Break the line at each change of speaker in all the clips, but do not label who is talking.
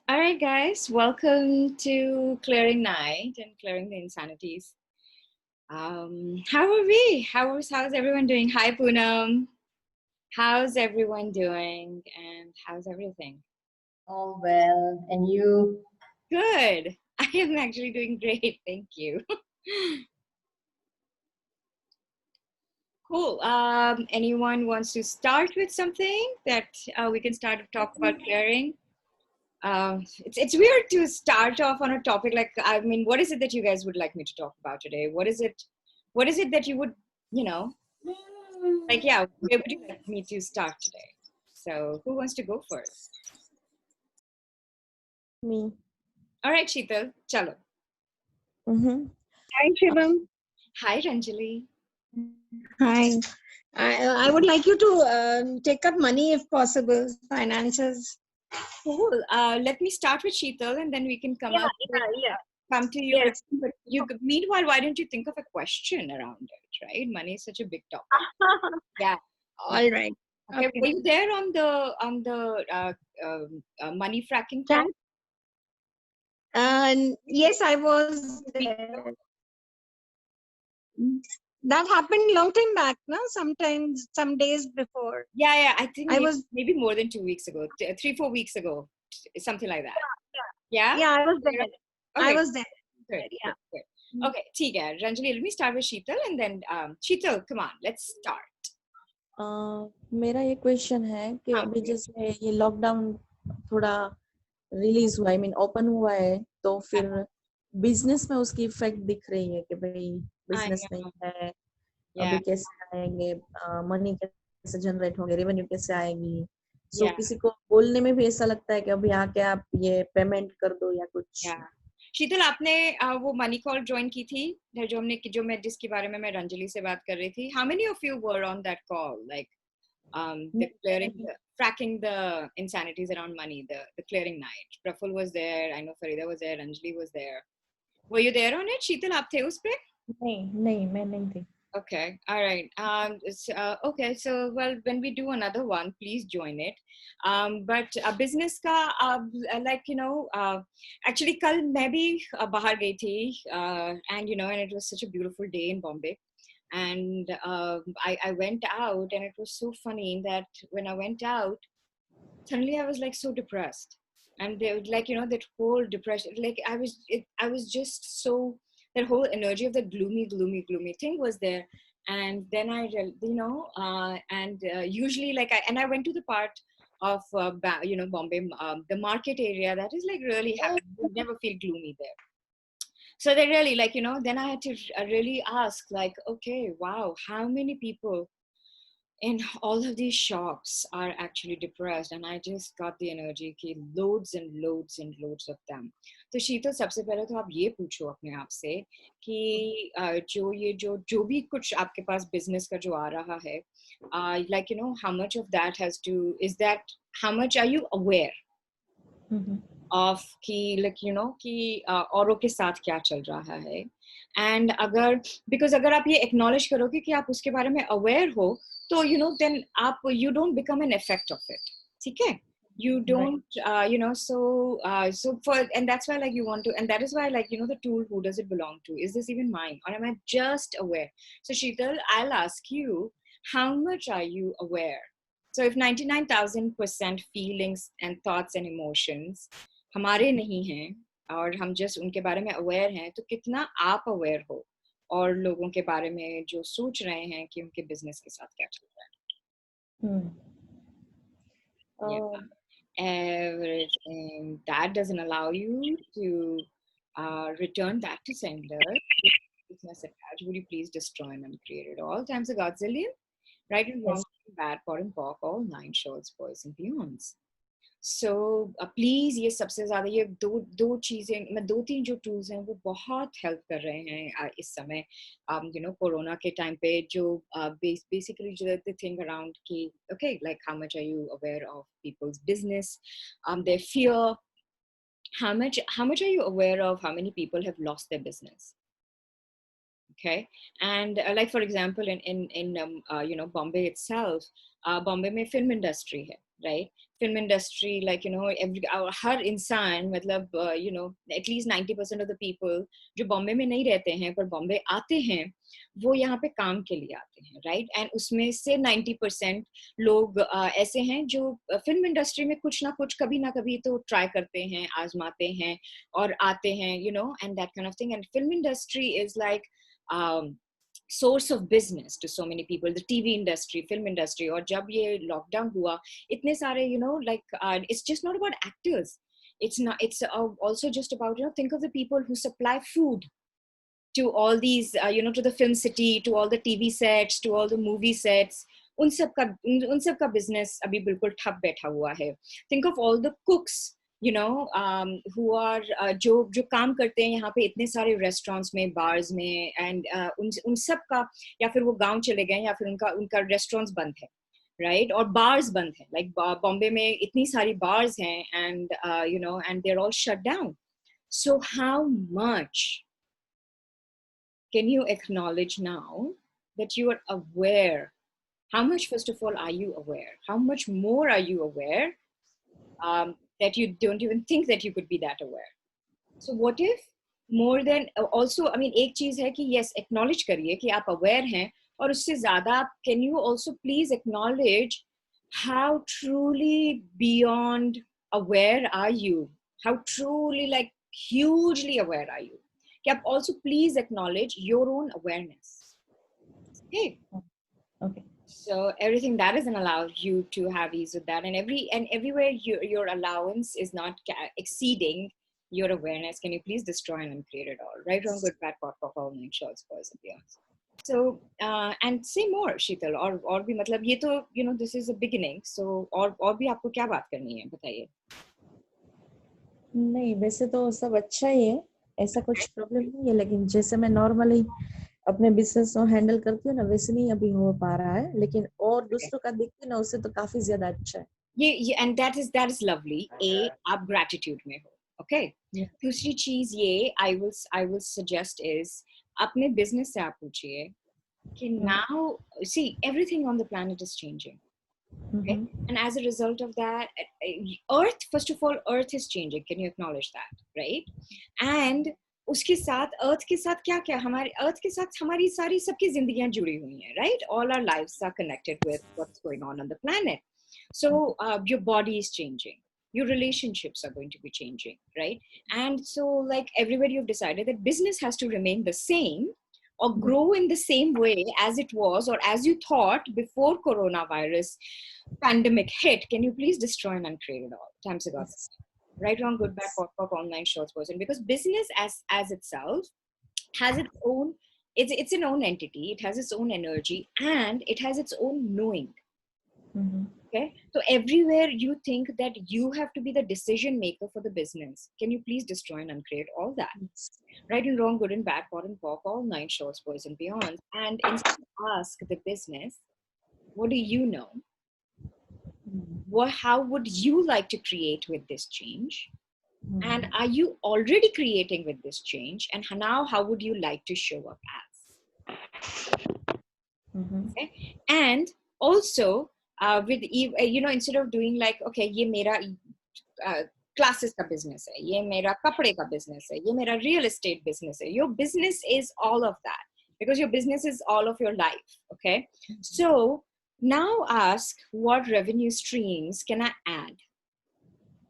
All right, guys, welcome to Clearing Night and Clearing the Insanities. How are we? How's everyone doing? Hi, Poonam. How's everyone doing? And how's everything?
All well. And you?
Good. I am actually doing great. Thank you. Cool. Anyone wants to start with something that we can start to talk about clearing? It's weird to start off on a topic like, I mean, what is it that you guys would like me to talk about today? What is it that you would, you know, like, yeah, where would you like me to start today? So who wants to go first?
Me.
All right, Sheetal, chalo.
Mm-hmm.
Hi, Shivam.
Hi, Ranjali.
Hi. I would like you to take up money if possible, finances.
Cool. Let me start with Sheetal and then we can come to you.
Yes.
But meanwhile, why don't you think of a question around it, right? Money is such a big topic. Yeah.
All right.
Okay. Were you there on the money fracking call?
Yes, I was there. That happened long time back, no? Sometimes, some days before.
Yeah. I think
I was.
maybe more than 2 weeks ago, 3-4 weeks ago, something like that. Yeah.
Yeah, I was there.
Okay.
I was there.
Good.
Yeah.
Good. Okay. ठीक है. Ranjali, let me start with Sheetal and then Sheetal, come on, let's start.
मेरा ये question है कि अभी जैसे ये lockdown थोड़ा रिलीज हुआ, आई मीन ओपन हुआ है, तो फिर बिजनेस में उसकी इफेक्ट दिख रही है कि भाई बिजनेस नहीं है, अभी कैसे आएंगे, मनी कैसे जनरेट होंगे, रेवेन्यू कैसे आएगी. सो किसी को बोलने में भी ऐसा लगता है कि अभी आके आप ये पेमेंट कर दो या कुछ.
शीतल, आपने वो मनी कॉल ज्वाइन की थी जिसके बारे में मैं रंजली से बात कर रही थी. How many of you were on that call, like fracking the insanities around money, the clearing night? Praful was there, I know Farida was there, Ranjali was there. Were you there on it? Sheetal, आप थे उस पे?
नहीं, मैं नहीं थी.
Okay, all right. Okay, so well, when we do another one, please join it. But business का like actually कल मैं भी बाहर गई थी, and and it was such a beautiful day in Bombay, and I went out, and it was so funny that when I went out, suddenly I was like so depressed, and they would like that whole depression, like I was just so, that whole energy of the gloomy thing was there. And then I usually like I went to the part of Bombay, the market area that is like really happy. You never feel gloomy there. So they really then I had to really ask, like, okay, wow, how many people in all of these shops are actually depressed, and I just got the energy कि loads and loads and loads of them. तो शीतल, सबसे पहले तो आप ये पूछो अपने आप से कि जो भी कुछ आपके पास बिजनेस का जो आ रहा है, like how much of that how much are you aware of कि कि औरों के साथ क्या चल रहा है. एंड अगर आप ये एक्नॉलेज करोगे कि आप उसके बारे में अवेयर हो, तो then you don't become an effect of it. ठीक है? You don't so for, and that's why like you want to, and that is why like the tool, who does it belong to? Is this even mine, or am I just aware? So Sheetal, I'll ask you, how much are you aware? So if 99,000% feelings and thoughts and emotions हमारे नहीं हैं और हम just उनके बारे में aware हैं, तो कितना आप अवेयर हो और लोगों के बारे में जो सोच रहे हैं कि उनके बिजनेस के साथ क्या चल रहा है. Everything that doesn't allow you to return back to sender. Business attached, would you please destroy and uncreate it all times a godzillion, right and wrong, bad, pot and pock, all 9 shorts, boys and beyonds. So please, ये सबसे ज़्यादा ये दो चीज़ें, मैं 2-3 जो tools हैं वो बहुत हेल्प कर रहे हैं इस समय, कोरोना के टाइम पे, जो basically the thing around कि okay, like how much are you aware of people's business, their fear, how much are you aware of how many people have lost their business, Okay, and like for example, in Bombay itself, Bombay में film industry है, right? Film industry, like every हर इंसान मतलब at least 90% of the people जो बॉम्बे में नहीं रहते हैं पर बॉम्बे आते हैं, वो यहाँ पे काम के लिए आते हैं, right? And उसमें से 90% लोग ऐसे हैं जो फिल्म इंडस्ट्री में कुछ ना कुछ कभी ना कभी तो ट्राई करते हैं, आजमाते हैं और आते हैं, and that kind of thing. And film industry is like source of business to so many people, the TV industry, film industry. और जब ये lockdown हुआ, इतने सारे like it's just not about actors, it's also just about think of the people who supply food to all these to the film city, to all the TV sets, to all the movie sets. उन सब का business अभी बिल्कुल ठप बैठा हुआ है. Think of all the cooks who are जो काम करते हैं यहाँ पे इतने सारे रेस्टोरेंट्स में, बार्स में, एंड उन सब का या फिर वो गांव चले गए या फिर उनका रेस्टोरेंट्स बंद है, राइट? और बार्स बंद है. लाइक बॉम्बे में इतनी सारी बार्स हैं and and they are all shut down. So how much can you acknowledge now that you are aware? How much, first of all, are you aware? How much more are you aware that you don't even think that you could be that aware? So what if more than also, I mean, एक चीज है कि yes, acknowledge करिए कि आप aware हैं, और उससे ज़्यादा can you also please acknowledge how truly beyond aware are you? How truly like hugely aware are you? कि आप also please acknowledge your own awareness. Okay.
Okay.
So everything that doesn't allow you to have ease with that, and everywhere your allowance is not exceeding your awareness, can you please destroy and uncreate it all? Right, wrong, good, bad, pop, all nine shorts, boys and beyond. So and say more, Sheetal, और भी मतलब ये तो this is a beginning. So और भी आपको क्या बात करनी है बताइए?
नहीं, वैसे तो सब अच्छा ही है, ऐसा कुछ प्रॉब्लम नहीं है, लेकिन जैसे मैं नॉर्मली अपने बिजनेस को हैंडल करती हूँ ना, वैसे नहीं अभी हो पा रहा है, लेकिन और दूसरों का देखती हूँ ना, उससे तो काफी ज्यादा अच्छा है.
ये and that is lovely. आप gratitude में हो, okay? दूसरी चीज ये I will suggest is अपने business से आप पूछिए कि now see everything on the planet is changing. Okay? And as a result of that, Earth, first of all, Earth is changing. Can you acknowledge that, right? And उसके साथ Earth के साथ क्या हमारे Earth के साथ हमारी सारी सबकी जिंदगियां जुड़ी हुई हैं, right? All our lives are connected with what's going on the planet. So your body is changing. Your relationships are going to be changing, right? And so like everywhere you've decided that business has to remain the same or grow in the same way as it was or as you thought before coronavirus pandemic hit. Can you please destroy and uncreate it all? Times ago. Right, wrong, good, bad, pop, online shorts person. Because business as itself has its own, it's an own entity, it has its own energy, and it has its own knowing. Okay, so everywhere you think that you have to be the decision maker for the business, can you please destroy and uncreate all that? Right and wrong, good and bad, pot and pop, all nine shorts, boys and beyond. And instead ask the business, what do you know? How would you like to create with this change? And are you already creating with this change? And now how would you like to show up as? Okay? And also with instead of doing like, okay, ye mera classes ka business hai, ye mera kapde ka business hai, ye mera real estate business hai. Your business is all of that because your business is all of your life. Okay, so now ask, what revenue streams can I add?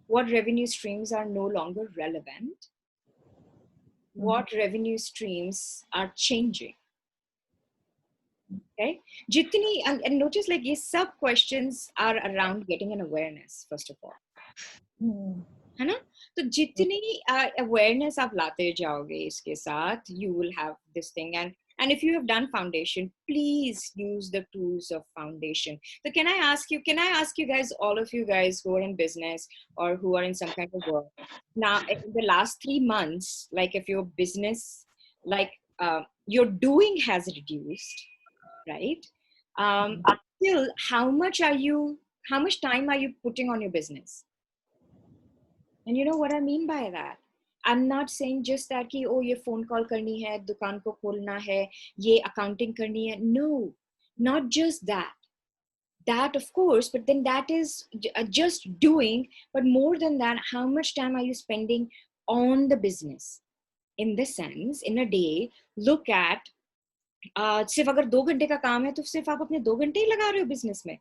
What revenue streams are no longer relevant? What revenue streams are changing? Okay, jitni, and notice like these sub questions are around getting an awareness first of all. है ना? तो जितनी awareness आप लाते जाओगे इसके साथ, you will have this thing. And if you have done foundation, please use the tools of foundation. So can I ask you guys, all of you guys who are in business or who are in some kind of work, now in the last 3 months, like if your business, like your doing has reduced, right? Still, how much time are you putting on your business? And you know what I mean by that? I'm not saying just that कि oh ये phone call करनी है, दुकान को खोलना है, ये accounting करनी है. No, not just that. That of course, but then that is just doing. But more than that, how much time are you spending on the business? In the sense, in a day, look at सिर्फ अगर 2 घंटे का काम है तो सिर्फ आप अपने 2 घंटे ही लगा रहे हो बिजनेस में.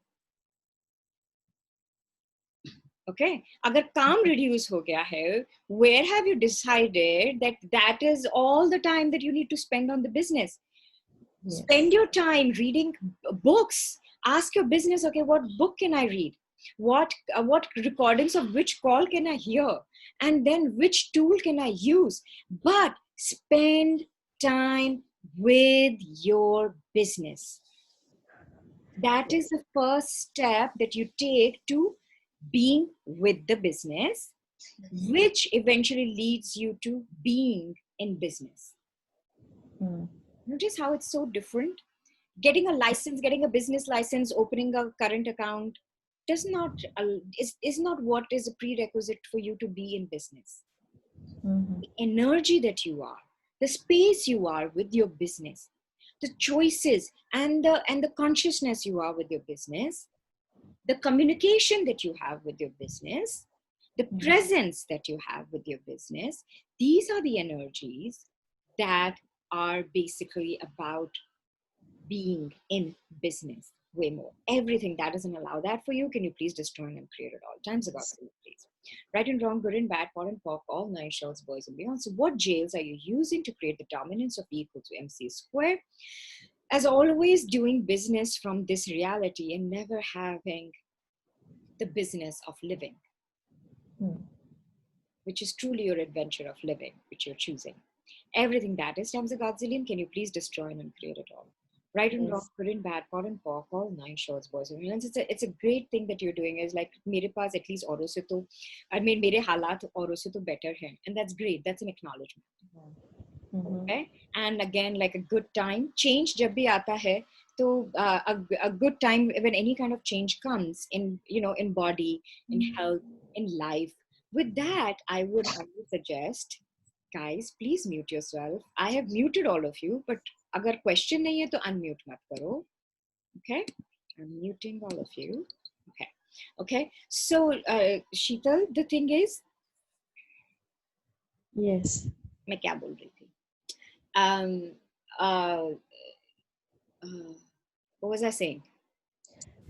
ओके अगर काम रिड्यूस हो गया है, where have you decided that that is all the time that you need to spend on the business?
Yes.
Spend your time reading books. Ask your business, okay, what book can I read? What recordings of which call can I hear? And then which tool can I use? But spend time with your business. That is the first step that you take to being with the business, which eventually leads you to being in business. Notice how it's so different. Getting a license, getting a business license, opening a current account does not is not what is a prerequisite for you to be in business. The energy that you are, the space you are with your business, the choices and the consciousness you are with your business, the communication that you have with your business, the presence that you have with your business, these are the energies that are basically about being in business way more. Everything that doesn't allow that for you, can you please destroy and create at all times? About please. Right and wrong, good and bad, pot and pock, all nine shells, boys and beyond. So what jails are you using to create the dominance of E equals to MC square? As always, doing business from this reality and never having the business of living, which is truly your adventure of living, which you're choosing. Everything that is times a godzillion, can you please destroy and uncreate it all? Right and wrong, good and bad, pot and pock, all nine shorts, boys and girls. It's a great thing that you're doing. Is like मेरे पास at least औरों से तो, I mean मेरे हालात औरों से तो better हैं, and that's great. That's an acknowledgement. Okay, and again, like a good time change जब भी आता है, तो a good time when any kind of change comes in, you know, in body, in health, in life. With that, I would highly suggest, guys, please mute yourself. I have muted all of you, but अगर question नहीं है तो unmute मत करो. Okay, I'm muting all of you. Okay, okay. So Sheetal, the thing is,
Yes.
मैं क्या बोल रही थी? uh, what was I saying?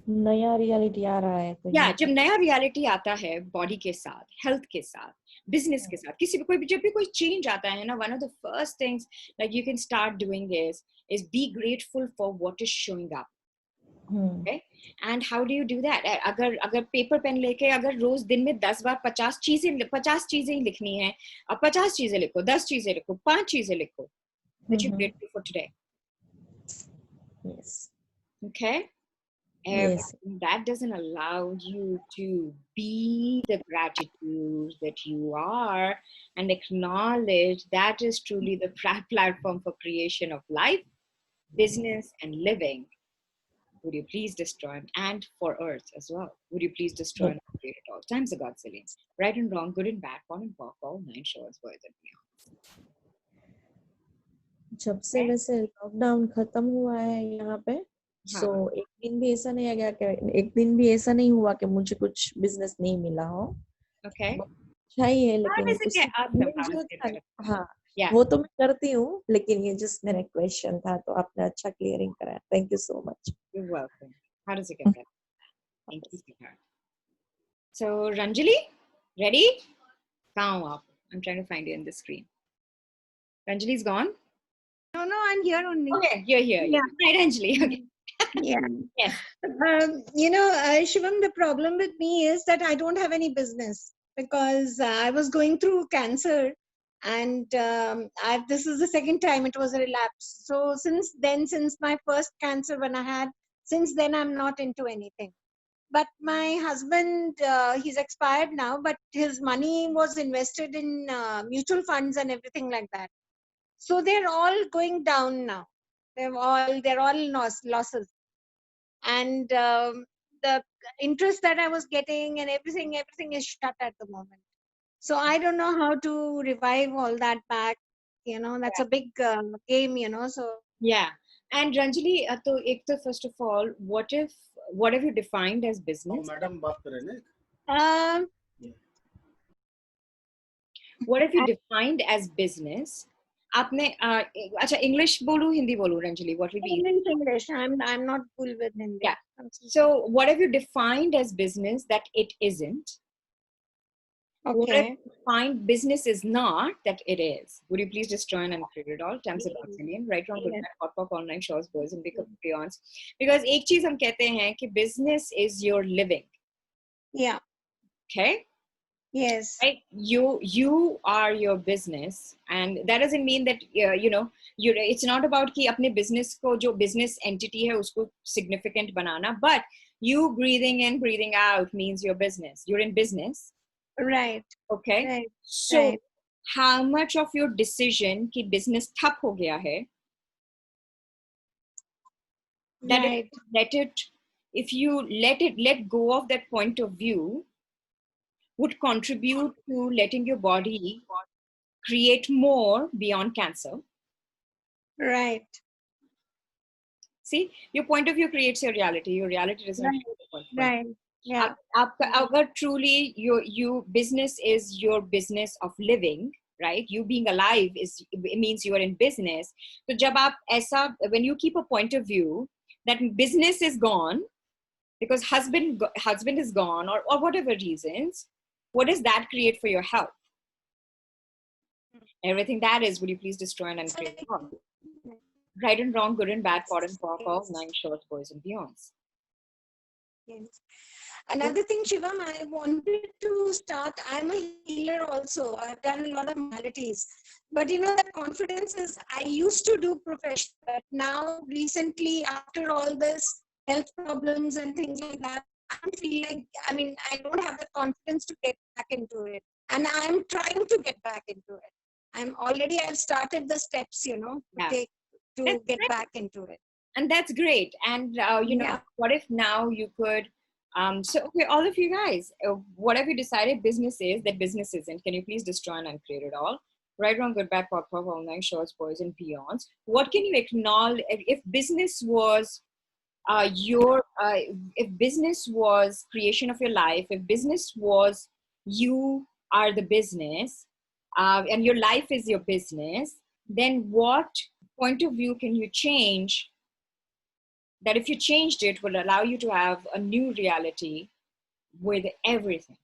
नया रियलिटी आ रहा है तो
या जब नया रियलिटी आता है बॉडी के साथ, हेल्थ के साथ, बिजनेस के साथ, किसी भी कोई भी जब भी कोई चेंज आता है ना, one of the first things like you can start doing is be grateful for what is showing up. Okay, and how do you do that? अगर पेपर पेन लेके अगर रोज दिन में 10 बार 50 चीजें ही लिखनी है, अब 50 चीजें लिखो, 10 चीजें लिखो, 5 चीजें लिखो that you're grateful for today.
Yes.
Okay.
Yes.
That doesn't allow you to be the gratitude that you are and acknowledge that is truly the platform for creation of life, business, and living. Would you please destroy and for earth as well? Would you please destroy and create it all times a godzillion? Right and wrong, good and bad, fun and pop, all nine shores, boys and beyond.
जब से वैसे lockdown खत्म हुआ है यहाँ पे, सो एक दिन भी ऐसा नहीं आ गया कि एक दिन भी ऐसा नहीं हुआ कि मुझे कुछ बिजनेस नहीं मिला हो.
Okay.
अच्छा ही है, लेकिन हाँ वो तो मैं करती हूँ, लेकिन ये जस्ट मेरा क्वेश्चन था, तो आपने अच्छा क्लियरिंग कराया. Thank you so much.
You're welcome. How does it get better? Thank you, sweetheart. So Ranjali, ready? Come up. I'm trying to find you in the screen. Ranjali's gone?
No, I'm here only.
Okay, you're here.
Yeah.
Right, Anjali. Okay.
Yeah.
Yes.
You know, Shivam, the problem with me is that I don't have any business because I was going through cancer, and this is the second time it was a relapse. So since my first cancer when I had, since then I'm not into anything. But my husband, he's expired now, but his money was invested in mutual funds and everything like that. So they're all going down now. They're all losses. And the interest that I was getting and everything is shut at the moment. So I don't know how to revive all that back. That's a big game. So
Yeah. And Ranjali, first of all, what have you defined as business?
Madam बात करें ना
um,
What have you defined as business? आपने अच्छा English बोलूं हिंदी बोलूं Ranjali? What will be easy?
English. I'm not cool with Hindi.
Yeah.
I'm so
So what have you defined as business that it isn't? What have
okay.
you defined business is not that it is? Would you please just join and create it all? Times about million, right, wrong, good,
Yes.
bad, hot, pop, online shows, boys and big beyonds. Because एक चीज हम कहते हैं कि business is your living.
Yeah.
Okay?
Yes.
Right? You are your business, and that doesn't mean that it's not about कि अपने business को जो business entity है उसको significant banana, but you breathing in breathing out means your business. You're in business,
Right.
okay?
Right.
So
Right.
how much of your decision कि business ठप हो गया है, that
Right.
if you let go of that point of view, would contribute to letting your body create more beyond cancer.
Right.
See, your point of view creates your reality. Your reality doesn't
Right.
create your point of view.
Right. Yeah.
आपका अगर truly you business is your business of living, right? You being alive it means you are in business. So जब आप ऐसा, when you keep a point of view that business is gone because husband is gone or whatever reasons, what does that create for your health? Everything that is, would you please destroy and uncreate it all? Right and wrong, good and bad, pot and pop, all nine shorts, boys and beyonds.
Yes. Another thing, Shivam, I wanted to start. I'm a healer also. I've done a lot of modalities. But that confidence is, I used to do profession, but now recently, after all this health problems and things like that, I don't feel like, I don't have the confidence to get back into it. And I'm trying to get back into it. I've started the steps, to
Yeah.
take to
That's
get
great.
back into it.
And that's great. And
Yeah.
what if now you could so okay, all of you guys, whatever you decided business is, that business isn't, can you please destroy and uncreate it all? Right, wrong, good, bad, pop, pop, online shorts, boys and beyonds. What can you acknowledge if business was if business was creation of your life, if business was you are the business, and your life is your business, then what point of view can you change that if you changed it would allow you to have a new reality with everything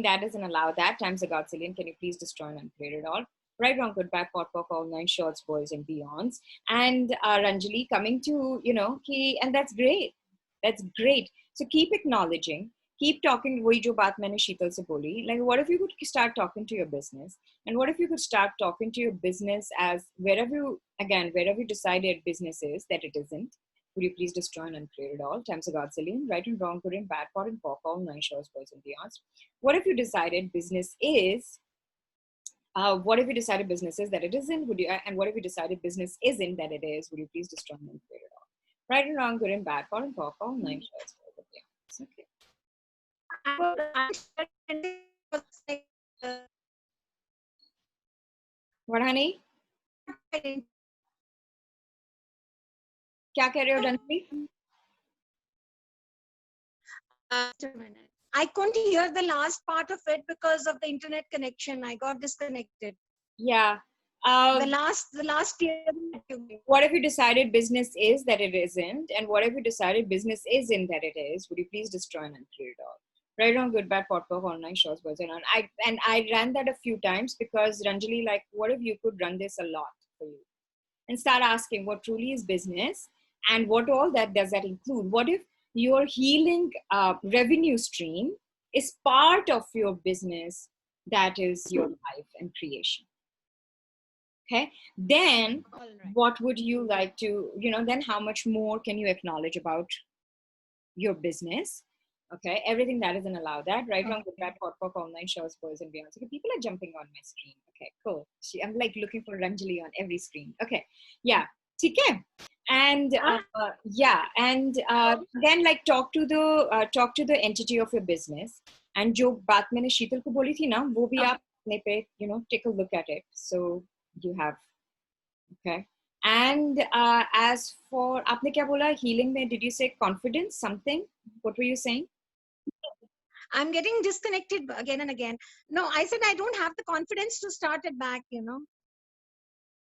that doesn't allow that times a godzillion? Can you please destroy and uncreate it all? Right, wrong, good, bad, pot, pop, all nine shorts, boys and beyonds. And Ranjali coming to and that's great. So keep acknowledging, keep talking. वही जो बात मैंने शीतल से बोली, like what if you could start talking to your business, and what if you could start talking to your business as wherever you decided business is that it isn't, would you please destroy and uncreate it all? Times a godzillion, right and wrong, good and bad, pot and pop, all nine shorts, boys and beyonds. What if you decided business is what if you decided business is that it isn't? Would you? And what if you decided business isn't that it is? Would you please destroy and uncreate it all? Right and wrong, good and bad, pot and pop, all nine shorts, boys and beyonds. Okay. What, honey? क्या कह रहे हो रणवी?
Just a minute. I couldn't hear the last part of it because of the internet connection. I got disconnected.
Yeah.
The last year.
What if you decided business is that it isn't? And what if you decided business isn't that it is? Would you please destroy and uncreate it all? Right, wrong, good, bad, pot, pop, online shows, boys and on. I ran that a few times because Ranjali, like, what if you could run this a lot for you? And start asking what truly is business and what all that does that include? What if your healing revenue stream is part of your business that is your life and creation? Okay, then what would you like to, then how much more can you acknowledge about your business? Okay, everything that isn't allowed that, right, wrong, good, bad, pot, pop, online shows, boys and beyond. Okay, people are jumping on my screen. Okay, cool. I'm like looking for Ranjali on every screen. Okay, yeah. Okay. And yeah, and then like talk to the entity of your business. And जो बात मैंने शीतल को बोली थी ना, वो भी आप अपने पे, take a look at it. So you have, okay. And as for आपने क्या बोला healing में, did you say confidence something? What were you saying?
I'm getting disconnected again and again. No, I said I don't have the confidence to start it back,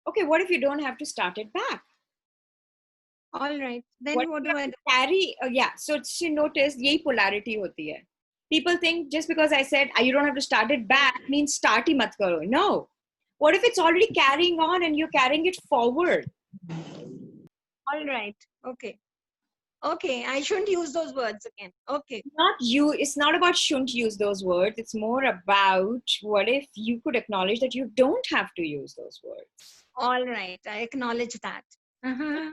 Okay, what if you don't have to start it back?
All right. Then
What
what
you
do I
have
do?
to carry? Yeah. So she noticed यही polarity होती है. People think just because I said you don't have to start it back means start ही मत करो. No. What if it's already carrying on and you're carrying it forward?
All right. Okay. Okay. I shouldn't use those words again. Okay.
Not you. It's not about shouldn't use those words. It's more about what if you could acknowledge that you don't have to use those words.
All right. I acknowledge that. Uh-huh.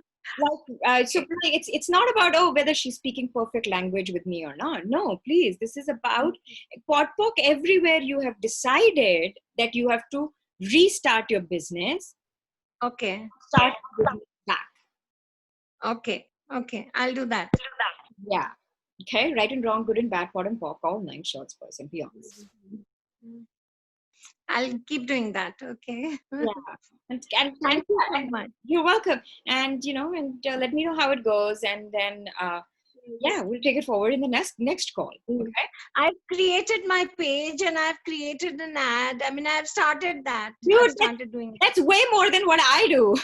Like so it's not about whether she's speaking perfect language with me or not. No, please, this is about podpok. Everywhere you have decided that you have to restart your business,
Okay.
start your business back.
Okay. Okay. I'll do that.
Yeah. Okay, right and wrong, good and bad, pot and pock, all 9 shorts person, be honest.
I'll keep doing that. Okay.
Yeah. And
Thank you so much.
you're welcome. And let me know how it goes, and then yeah, we'll take it forward in the next call. Okay.
I've created my page and I've created an ad. I mean, I've started that.
Dude,
I've started doing it.
That's way more than what I do.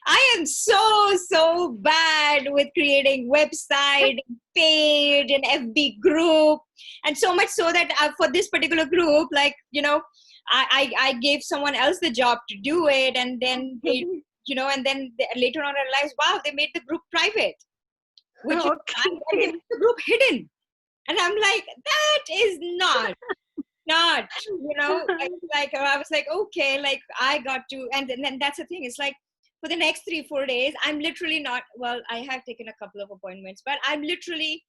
I am so bad with creating website, page, and FB group, and so much so that for this particular group, like I gave someone else the job to do it, and then they, and then later on I realized, wow, they made the group private, which is
Okay.
they made the group hidden, and I'm like, that is not, like I was like, okay, like I got to, and then that's the thing. It's like for the next 3-4 days, I'm literally not, well, I have taken a couple of appointments, but I'm literally,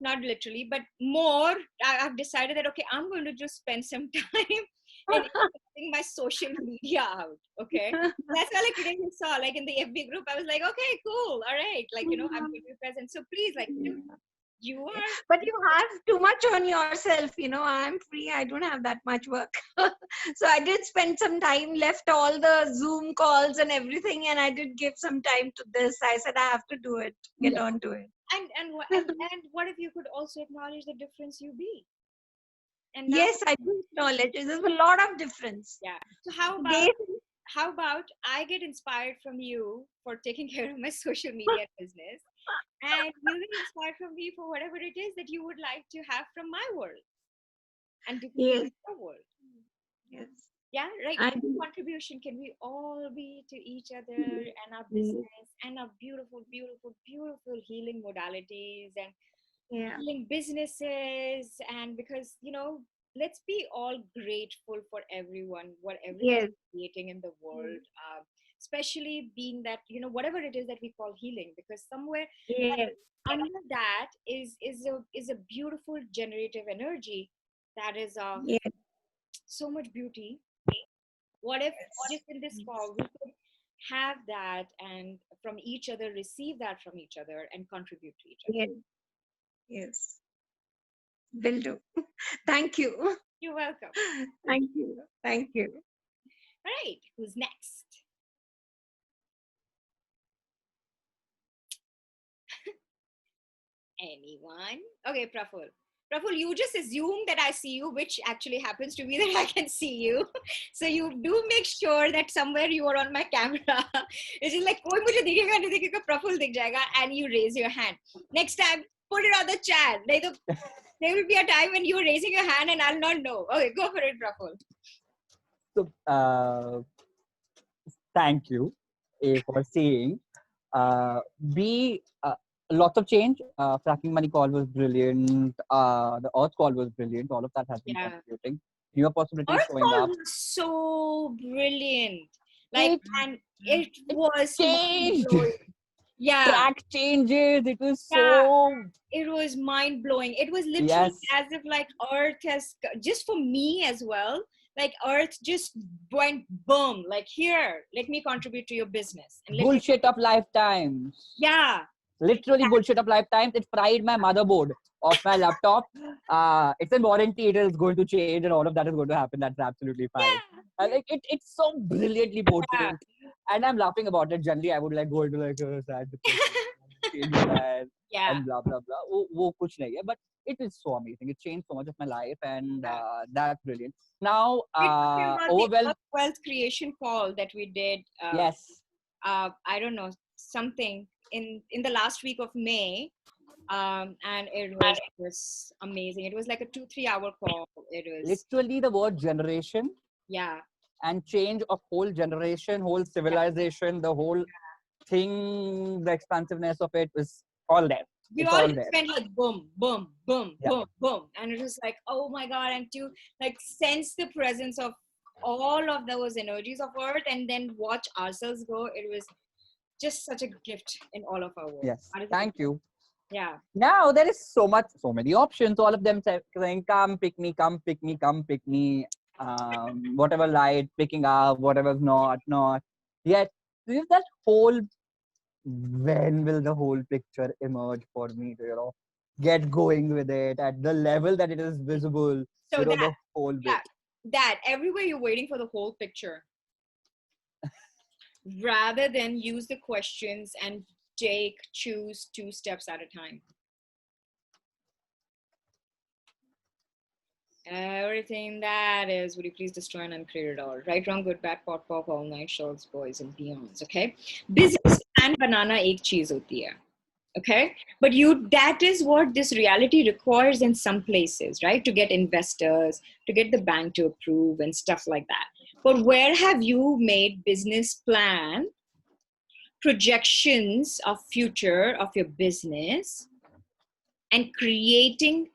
not literally, but more, I've decided that, okay, I'm going to just spend some time in getting my social media out. Okay. That's why like today you saw, like in the FB group, I was like, okay, cool. All right. Like, I'm going to be present. So please, like, you are,
But you have too much on yourself. I'm free. I don't have that much work. So I did spend some time, left all the Zoom calls and everything, and I did give some time to this. I said I have to do it, get on to it.
and what if you could also acknowledge the difference you be? And now,
Yes, I do acknowledge. There's a lot of difference.
yeah. So how about I get inspired from you for taking care of my social media business, and you get inspired from me for whatever it is that you would like to have from my world and to
Yes.
your world.
Yes.
Yeah, right.
I
What
do.
contribution can we all be to each other and our business and our beautiful healing modalities and
Yeah.
healing businesses? And because let's be all grateful for everyone, what everyone
Yes.
is creating in the world, especially being that whatever it is that we call healing, because somewhere
Yes.
under that is a beautiful generative energy that is
Yes.
so much beauty. What if just in this call we could have that, and from each other receive that from each other and contribute to each other?
Yes. Yes. Will do. Thank you.
You're welcome.
Thank you. Thank you.
All right, who's next? Anyone? Okay, Praful. Praful, you just assume that I see you, which actually happens to be that I can see you. So you do make sure that somewhere you are on my camera. It's just like, koi mujhe dikhega nahi dikhega, Praful dikh jayega, and you raise your hand. Next time, put it on the chat. There will be a time when you're raising your hand and I'll not know. Okay, go for it, Praful.
So, thank you for saying. B, lots of change. Fracking Money call was brilliant. The Earth call was brilliant. All of that has been contributing. Newer possibilities
Earth
showing
call
up.
was so brilliant. Like, and it was
Changed.
mind-blowing. Yeah.
Track changes. It was so.
It was mind blowing. It was literally
Yes.
as if like Earth has, just for me as well, like earth just went boom, like, here, let me contribute to your business. And
Bullshit of lifetimes.
yeah.
Literally bullshit of lifetimes. It fried my motherboard of my laptop. It's in warranty. It is going to change, and all of that is going to happen. That's absolutely fine. And like it's so brilliantly portrayed, and I'm laughing about it. Generally, I would like go into like sad depression,
Yeah.
and blah blah blah. वो कुछ नहीं है, but it is so amazing. It changed so much of my life, and that's brilliant. Now,
The wealth creation call that we did.
Yes.
I don't know, something in the last week of May, and it was amazing. It was like a 2-3 hour call. It was
Literally the word generation.
Yeah.
And change of whole generation, whole civilization, the whole thing, the expansiveness of it was all there.
We
it's
all
all there.
went like boom, boom, boom,
Yeah.
boom, boom, and it was like, oh my god, and to like sense the presence of all of those energies of earth, and then watch ourselves go. It was just such a gift in all of our work.
Yes. Thank you.
Yeah.
Now there is so many options. All of them saying, "Come pick me, come pick me, come pick me." Whatever light picking up, whatever's not. Yet, that whole. When will the whole picture emerge for me to get going with it at the level that it is visible?
So
the whole bit.
That everywhere you're waiting for the whole picture, rather than use the questions and choose 2 steps at a time. Everything that is, would you please destroy and uncreate it all? Right, wrong, good, bad, pot, pop, all night, shorts, boys, and beyonds. Okay, business and banana ek cheez hoti hai. Okay, but that is what this reality requires in some places, right? To get investors, to get the bank to approve and stuff like that. But where have you made business plan, projections of future of your business, and creating,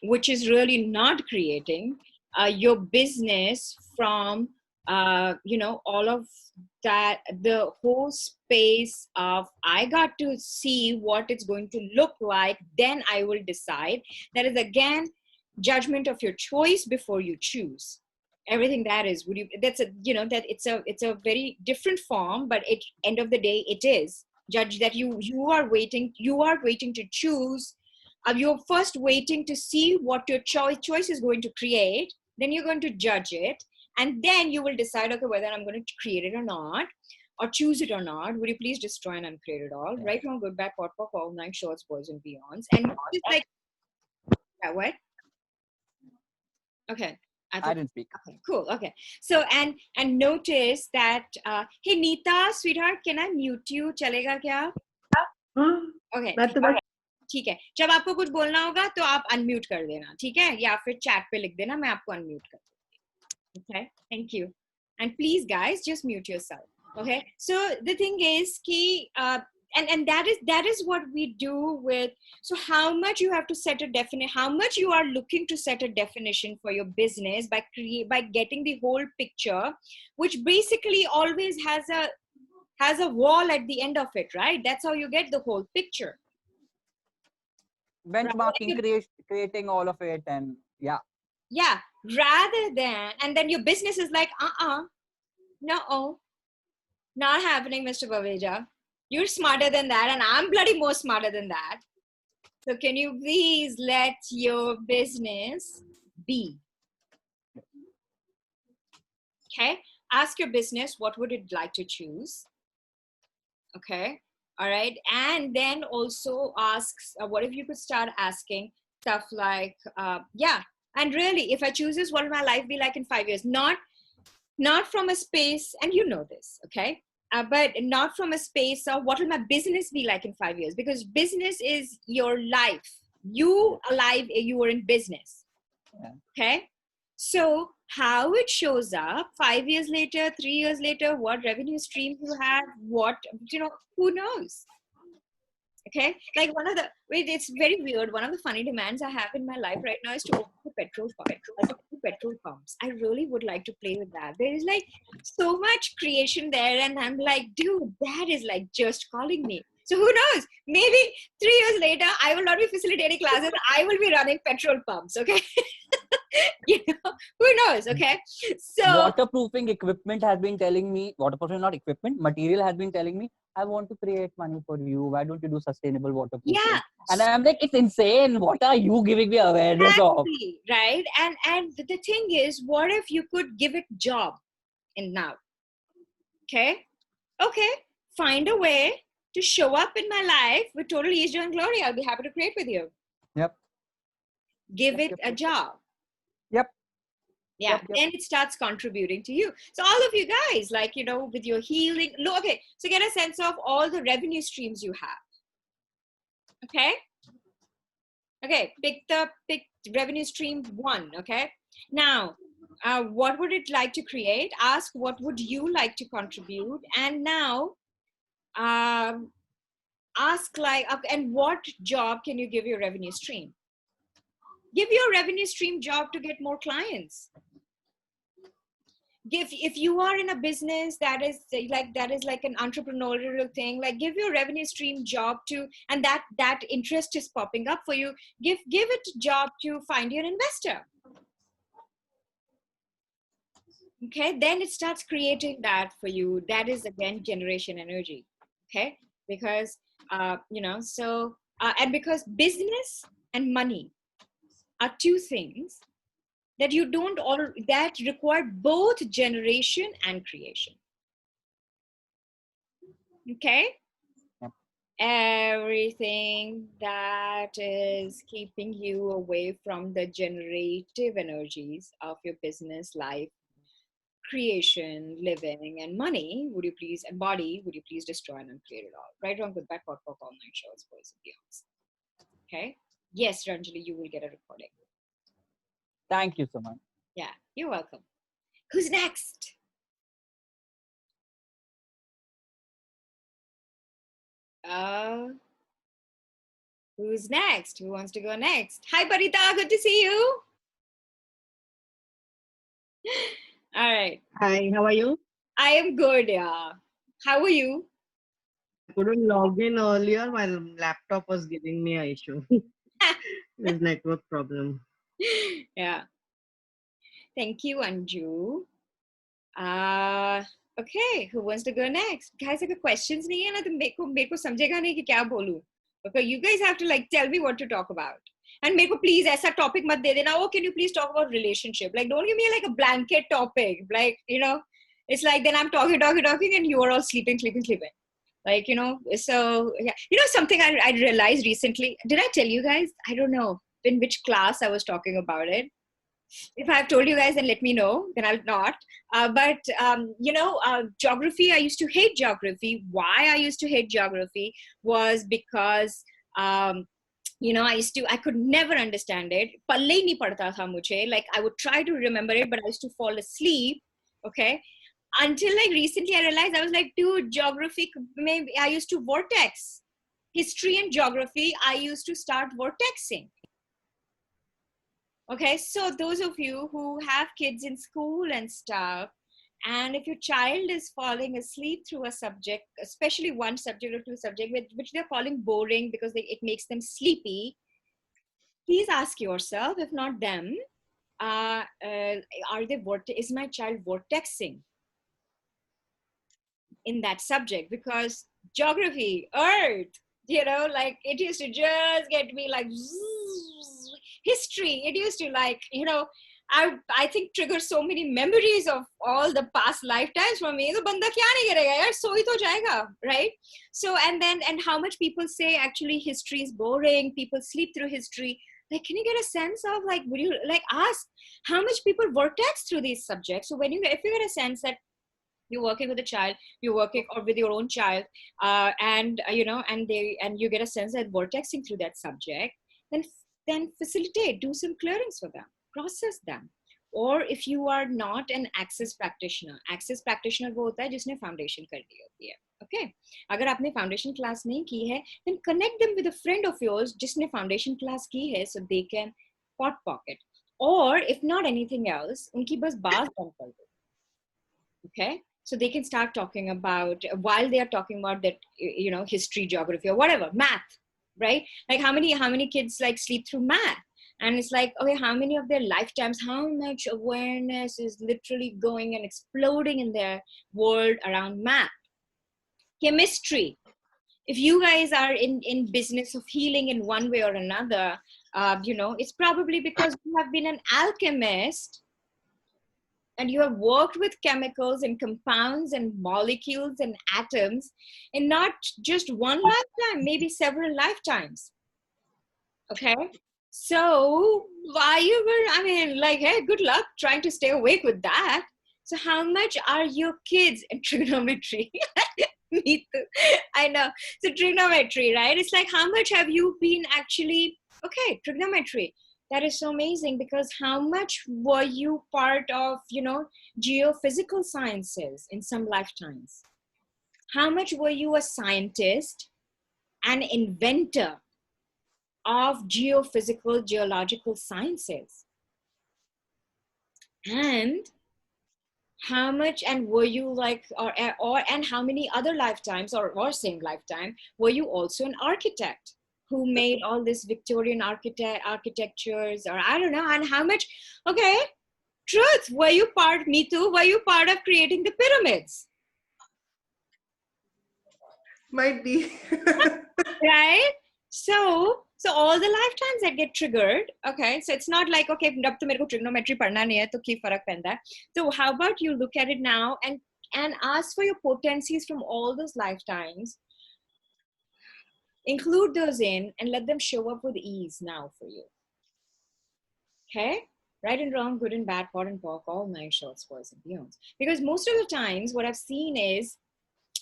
which is really not creating your business from, all of that, the whole space of, I got to see what it's going to look like, then I will decide. That is again judgment of your choice before you choose. Everything that is, that it's a very different form, but at end of the day, it is judge that you are waiting to choose. You're first waiting to see what your choice is going to create. Then you're going to judge it. And then you will decide, okay, whether I'm going to create it or not, or choose it or not. Would you please destroy and uncreate it all? Right, wrong, good, bad, pot, pop, all night, shorts, boys, and beyonds. And just like, yeah, what? Okay.
I didn't speak.
Okay, cool. Okay. So, and notice that, hey, Neeta, sweetheart, can I mute you? Chalega kya? Okay. ठीक है, जब आपको कुछ बोलना होगा तो आप unmute कर देना, ठीक है, या फिर चैट पे लिख देना, मैं आपको अनम्यूट कर दूंगी. Okay, thank you. And please guys, just mute yourself. Okay, so the thing is ki, and that is what we do with, so how much you have to set a definition, how much you are looking to set a definition for your business by getting the whole picture, which basically always has a wall at the end of it, right? That's how you get the whole picture.
Benchmarking, creating all of it, and yeah,
rather than, and then your business is like, no, not happening, Mr. Baveja. You're smarter than that, and I'm bloody more smarter than that. So can you please let your business be? Okay, ask your business, what would it like to choose? Okay. All right. And then also ask, what if you could start asking stuff like, and really, if I choose this, what will my life be like in 5 years? Not from a space, and you know this, okay? But not from a space of what will my business be like in 5 years? Because business is your life. You alive, you are in business.
Yeah.
Okay. So how it shows up 5 years later, 3 years later, what revenue streams you have, who knows? Okay. Like it's very weird. One of the funny demands I have in my life right now is to open a petrol pumps. I really would like to play with that. There is like so much creation there. And I'm like, dude, that is like just calling me. So who knows? Maybe 3 years later, I will not be facilitating classes. I will be running petrol pumps. Okay. You know, who knows? Okay. So
Waterproofing equipment has been telling me, waterproofing, not equipment, material has been telling me, I want to create money for you. Why don't you do sustainable waterproofing?
yeah,
And I'm like, it's insane. What are you giving me awareness of?
exactly, right? And the thing is, what if you could give it job in now? Okay, find a way to show up in my life with total ease, joy, and glory. I'll be happy to create with you.
Yep.
Give
Yep,
it
yep,
a
yep.
job.
Yep.
Yeah,
Yep, yep.
then it starts contributing to you. So all of you guys, like, you know, with your healing, look, okay, so get a sense of all the revenue streams you have. Okay, pick revenue stream 1. Okay, now what would it like to create? Ask what would you like to contribute, and now ask like, and what job can you give your revenue stream? Give your revenue stream job to get more clients. If you are in a business that is like an entrepreneurial thing, like give your revenue stream job to, and that interest is popping up for you, give it a job to find your investor. Okay, then it starts creating that for you. That is again generation energy. Okay, because you know, so and because business and money are two things that you don't all that require both generation and creation. Okay,
Yep.
everything that is keeping you away from the generative energies of your business life, creation, living, and money, would you please, and body, would you please destroy and uncreate it all? Right, wrong, good, bad, pot, pop, all night shows, boys and beyonds. Okay, yes, Ranjali, you will get a recording.
Thank you so much.
Yeah, you're welcome. Who's next? Who's next? Who wants to go next? Hi, Barita. Good to see you. All right.
Hi, how are you?
I am good. Yeah. How are you?
I couldn't log in earlier. My laptop was giving me an issue. There's network problem.
Yeah. Thank you, Anju. Okay. Who wants to go next? Guys, अगर questions नहीं है ना तो मेरे को समझेगा नहीं कि क्या बोलूं. Okay, you guys have to like tell me what to talk about. And मेरे को please ऐसा topic मत दे देना. Oh, can you please talk about relationship? Like, don't give me like a blanket topic. Like, you know, it's like then I'm talking, and you are all sleeping. Like, you know, so yeah. You know, something I realized recently. Did I tell you guys? I don't know in which class I was talking about it. If I've told you guys, then let me know. Then I'll not. But you know, geography. I used to hate geography. Why I used to hate geography was because you know, I could never understand it. Palle hi nahi padta tha mujhe. Like I would try to remember it, but I used to fall asleep. Okay. Until like recently, I realized I was like, dude, geography. Maybe I used to vortex. History and geography. I used to start vortexing. Okay, so those of you who have kids in school and stuff, and if your child is falling asleep through a subject, especially one subject or two subject which they're calling boring because it makes them sleepy, please ask yourself, if not them, is my child vortexing in that subject? Because geography, earth, you know, like it used to just get me like history, it used to like, you know, I think trigger so many memories of all the past lifetimes for me. So banda kya nahi karega yaar, so hi to jayega, right? So and how much people say actually history is boring, people sleep through history. Like, can you get a sense of like, would you like ask how much people vortex through these subjects? So if you get a sense that you're working with a child, you're working or with your own child, and you know, and you get a sense that vortexing through that subject, then facilitate, do some clearings for them, process them. Or if you are not an access practitioner वो होता है जिसने foundation कर ली होती है. Okay, अगर आपने foundation class नहीं की है, then connect them with a friend of yours जिसने foundation class की है, so they can pocket. Or if not anything else, उनकी बस बात बंद कर दो. Okay, so they can start talking about, while they are talking about that, you know, history, geography, or whatever, math, right? Like how many kids like sleep through math? And it's like, okay, how many of their lifetimes, how much awareness is literally going and exploding in their world around math? Chemistry. If you guys are in business of healing in one way or another, it's probably because you have been an alchemist and you have worked with chemicals and compounds and molecules and atoms in not just one lifetime, maybe several lifetimes. Okay. So why you were, hey, good luck trying to stay awake with that. So how much are your kids in trigonometry? Me too. I know. So trigonometry, right? It's like, how much have you been actually, okay, trigonometry. That is so amazing, because how much were you part of, geophysical sciences in some lifetimes? How much were you a scientist, an inventor of geophysical, geological sciences? And how much, and were you like, and how many other lifetimes or same lifetime were you also an architect who made all this Victorian architectures, or I don't know, and how much, okay, truth, were you part, me too, were you part of creating the pyramids?
Might be.
Right? So all the lifetimes that get triggered, okay, so it's not like, okay, अब तो मेरे को trigonometry पढ़ना नहीं है तो क्या फर्क पैंदा है. So how about you look at it now and ask for your potencies from all those lifetimes, include those in, and let them show up with ease now for you. Okay? Right and wrong, good and bad, pot and pork, all nine shorts, boys and beyonds. Because most of the times what I've seen is,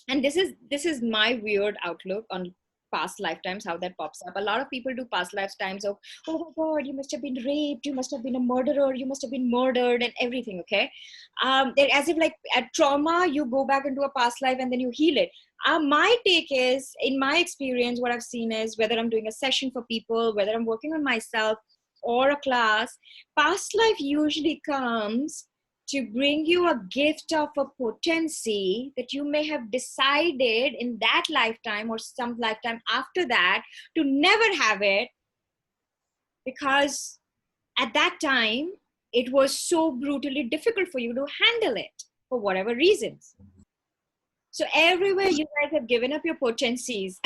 and this is my weird outlook on past lifetimes, how that pops up. A lot of people do past lifetimes of, oh my God, you must have been raped, you must have been a murderer, you must have been murdered, and everything, okay? They're as if like at trauma, you go back into a past life and then you heal it. My take is, in my experience, what I've seen is, whether I'm doing a session for people, whether I'm working on myself or a class, past life usually comes to bring you a gift of a potency that you may have decided in that lifetime or some lifetime after that to never have it, because at that time it was so brutally difficult for you to handle it for whatever reasons. So everywhere you guys have given up your potencies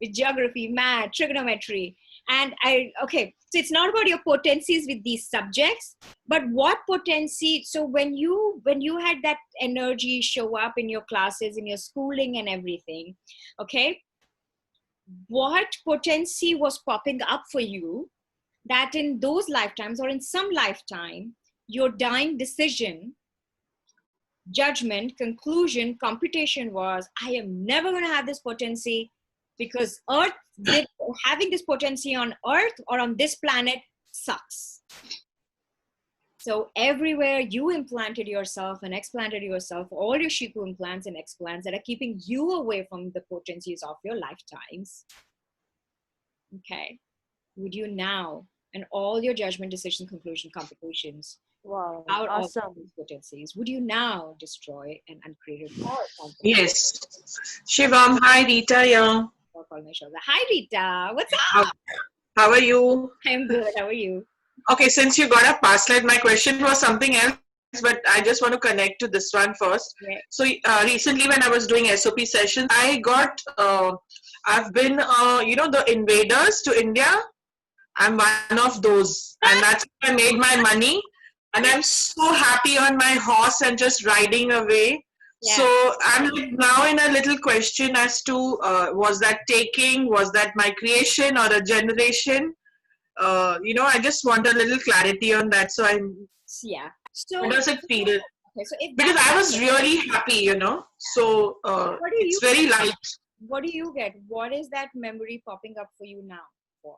with geography, math, trigonometry, and so it's not about your potencies with these subjects, but what potency. So when you had that energy show up in your classes, in your schooling and everything, okay, what potency was popping up for you that in those lifetimes or in some lifetime, your dying decision, judgment, conclusion, computation was, I am never going to have this potency, because having this potency on Earth or on this planet sucks. So everywhere you implanted yourself and explanted yourself, all your Shiku implants and explants that are keeping you away from the potencies of your lifetimes, okay, would you now, and all your judgment, decision, conclusion, computations,
Wow,
out
awesome.
of these potencies, would you now destroy and uncreate it all?
Yes. Shivam, hi Rita. Yeah.
Hi Rita, what's up?
How are you?
I'm good. How are you?
Okay, since you got a past life, my question was something else, but I just want to connect to this one first.
Yeah.
So recently when I was doing SOP sessions, I got, I've been, the invaders to India. I'm one of those, and that's how I made my money. And I'm so happy on my horse and just riding away.
Yeah.
So I'm now in a little question as to, was that taking, was that my creation or a generation? I just want a little clarity on that. So
Yeah. So
how does it feel?
Okay, so
Because I was really happy, So it's very light.
What do you get? What is that memory popping up for you now for?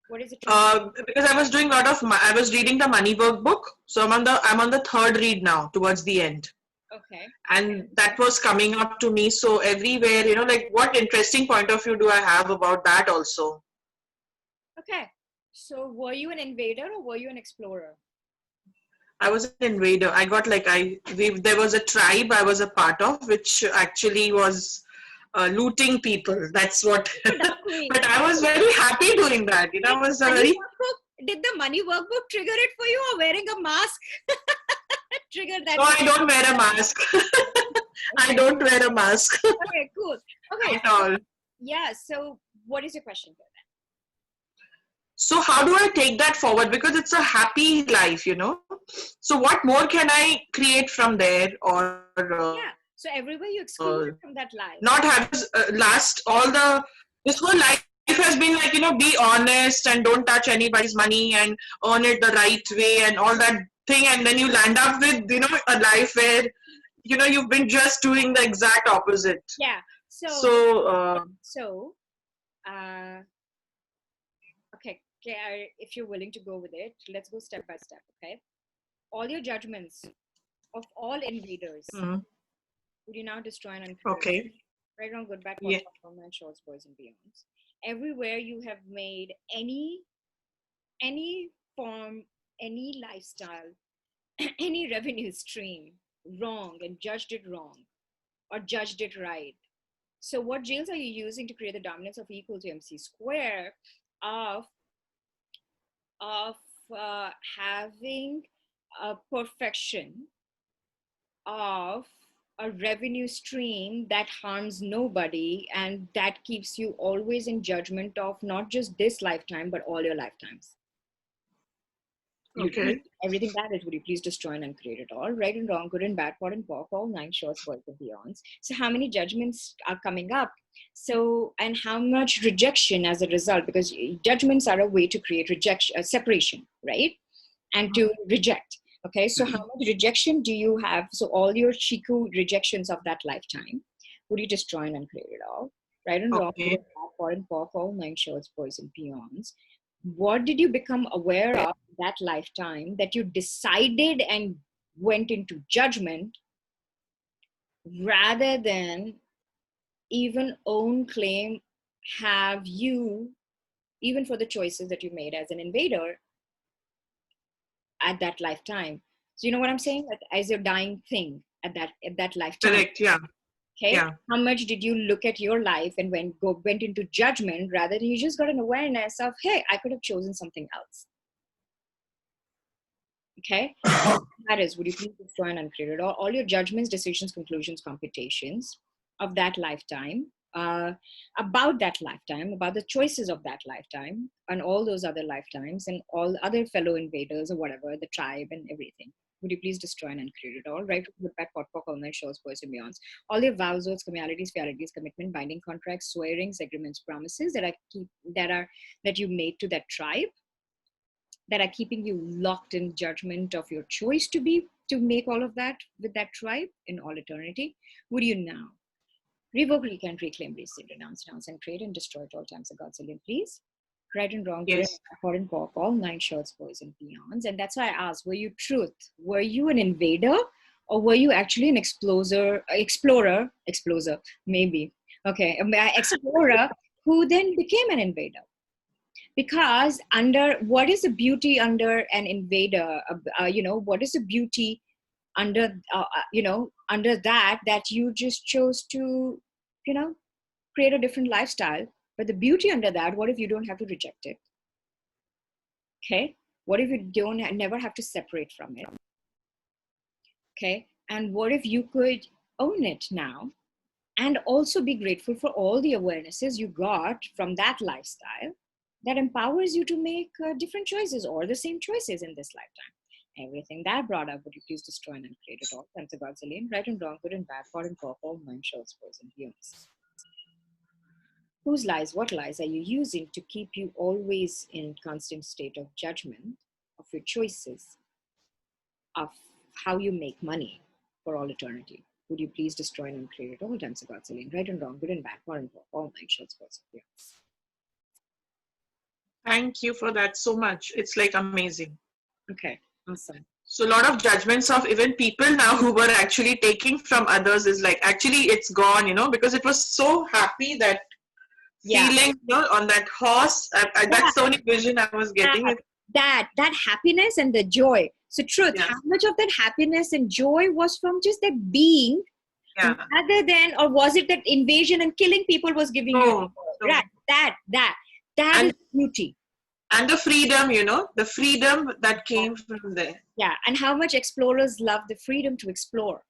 What is it?
Because I was doing I was reading the money workbook. So I'm on the third read now, towards the end.
Okay.
And that was coming up to me. So everywhere, like what interesting point of view do I have about that also?
Okay. So were you an invader or were you an explorer?
I was an invader. I got there was a tribe I was a part of, which actually was looting people. That's what. But I was very happy doing that. I was very.
did the money workbook trigger it for you, or wearing a mask triggered that?
No, I don't wear a mask. I don't wear a mask
Okay, cool. Okay,
at all.
yeah. So, what is your question here
So how do I take that forward? Because it's a happy life, you know. So what more can I create from there, or
then? Yeah. So everywhere you excluded from that life.
not have last all the this whole life has been like, you know, be honest and don't touch anybody's money and earn it the right way and all that thing, and then you land up with, you know, a life where, you know, you've been just doing the exact opposite.
Yeah.
So
Okay, if you're willing to go with it, let's go step by step. Okay. All your judgments of all invaders, would you now destroy and uncreate?
okay.
Right, wrong, good, bad,
Yeah.
man, shorts, boys, and beyonds. Everywhere you have made any form, any lifestyle, any revenue stream wrong and judged it wrong or judged it right. So what jails are you using to create the dominance of equal to MC square of having a perfection of a revenue stream that harms nobody and that keeps you always in judgment of not just this lifetime but all your lifetimes?
Okay.
Everything that is, would you please destroy and uncreate it all? Right and wrong, good and bad, pot and pork, all 9 shorts, boys and beyonds. So how many judgments are coming up? So, and how much rejection as a result? Because judgments are a way to create rejection, separation, right? And to reject. Okay, so how much rejection do you have? So all your Chiku rejections of that lifetime, would you destroy and uncreate it all? Right and wrong,
Okay.
pot and pork, all 9 shorts, boys and peons. What did you become aware of that lifetime that you decided and went into judgment rather than even own claim have you, even for the choices that you made as an invader at that lifetime? So you know what I'm saying? Like, as your dying thing at that lifetime.
Correct. Yeah.
Okay.
Yeah.
How much did you look at your life and went into judgment rather than you just got an awareness of, hey, I could have chosen something else. Okay. That is, would you please destroy and uncreate it all? All your judgments, decisions, conclusions, computations of that lifetime, about that lifetime, about the choices of that lifetime and all those other lifetimes and all other fellow invaders or whatever, the tribe and everything. Would you please destroy and uncreate it all? Right, with that pot, all night shows, boys and beyonds. All your vows, oaths, communalities, fialities, commitment, binding contracts, swearings, agreements, promises that you made to that tribe, that are keeping you locked in judgment of your choice to make all of that with that tribe in all eternity. Would you now revoke, recant, reclaim, rescind, renounce, and create and destroy at all times of God's will, please? Right and wrong,
Yes.
good and pork, all 9 shorts, boys and beyonds. And that's why I asked, were you truth? Were you an invader or were you actually an explorer, maybe. Okay, explorer who then became an invader? Because what is the beauty under an invader? What is the beauty under, under that you just chose to, create a different lifestyle. But the beauty under that, what if you don't have to reject it? Okay. What if you never have to separate from it? Okay. And what if you could own it now and also be grateful for all the awarenesses you got from that lifestyle that empowers you to make different choices or the same choices in this lifetime? Everything that brought up, would you please destroy and uncreate it all? Thanks to God's alien, right and wrong, good and bad, pot and pork, all 9 shorts, boys and beyonds. Whose lies, what lies are you using to keep you always in constant state of judgment of your choices, of how you make money for all eternity? Would you please destroy and uncreate it all? Times of God's alien, right and wrong, good and bad, pot and pork, all 9 shorts, boys and beyonds.
Thank you for that so much. It's like amazing.
Okay, awesome.
So a lot of judgments of even people now who were actually taking from others is like, actually it's gone, because it was so happy that feeling, on that horse. That's the only vision I was getting.
That happiness and the joy. So truth, how much of that happiness and joy was from just that being, rather than, or was it that invasion and killing people was giving you?
No.
Right, that is beauty.
And the freedom, the freedom that came from there.
Yeah, and how much explorers love the freedom to explore.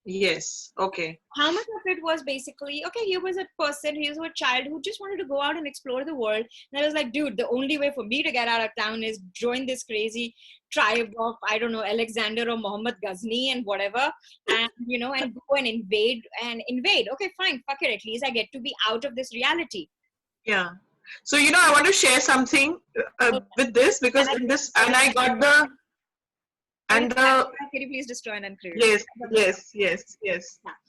Yes. Okay.
How much of it was basically, okay, he was a person, he was a child who just wanted to go out and explore the world. And I was like, dude, the only way for me to get out of town is join this crazy tribe of, I don't know, Alexander or Muhammad Ghazni and whatever. And, and go and invade. Okay, fine, fuck it. At least I get to be out of this reality.
Yeah. So, I want to share something with this, because in this, and I got the, and the,
can you please destroy and unclear?
yes.
Yeah,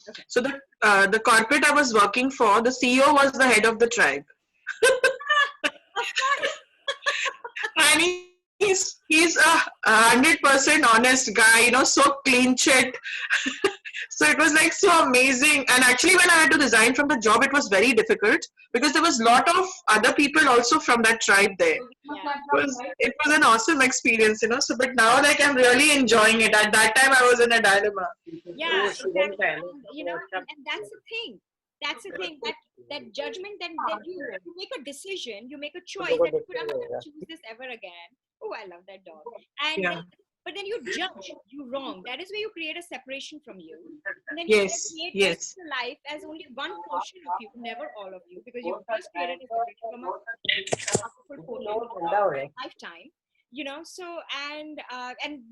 okay.
So the corporate I was working for, the CEO was the head of the tribe. And he's a 100% honest guy, so clean shit. So it was like so amazing. And actually, when I had to resign from the job, it was very difficult, because there was a lot of other people also from that tribe there. It was an awesome experience, So, but now, like, I'm really enjoying it. At that time, I was in a dilemma.
Yeah, exactly. And that's the thing. That's the thing, that judgment, then you make a decision, you make a choice that I'm not going to choose this ever again. Oh, I love that dog. And
Yeah.
but then you judge, you wrong. That is where you create a separation from you. And then
Yes,
you create
yes.
your life as only one portion of you, never all of you, because you first created a separation from a powerful portion of your lifetime. So and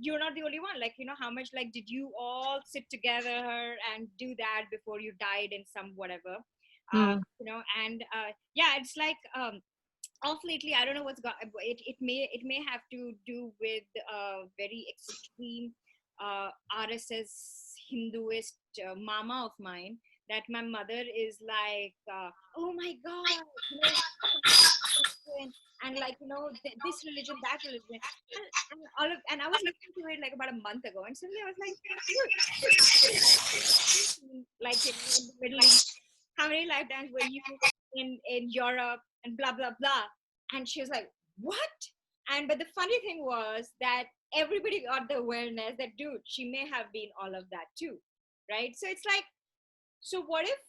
you're not the only one. Like, how much, like, did you all sit together and do that before you died in some whatever? And yeah, it's like off lately, I don't know what's got it may have to do with very extreme RSS Hinduist mama of mine, that my mother is like, oh my god, and like, this religion, that religion, and I was listening to it like about a month ago, and suddenly I was like, like, in the Middle East, how many lifetimes were you in Europe and blah blah blah? And she was like, what? But the funny thing was that everybody got the awareness that, dude, she may have been all of that too, right? So it's like, so what if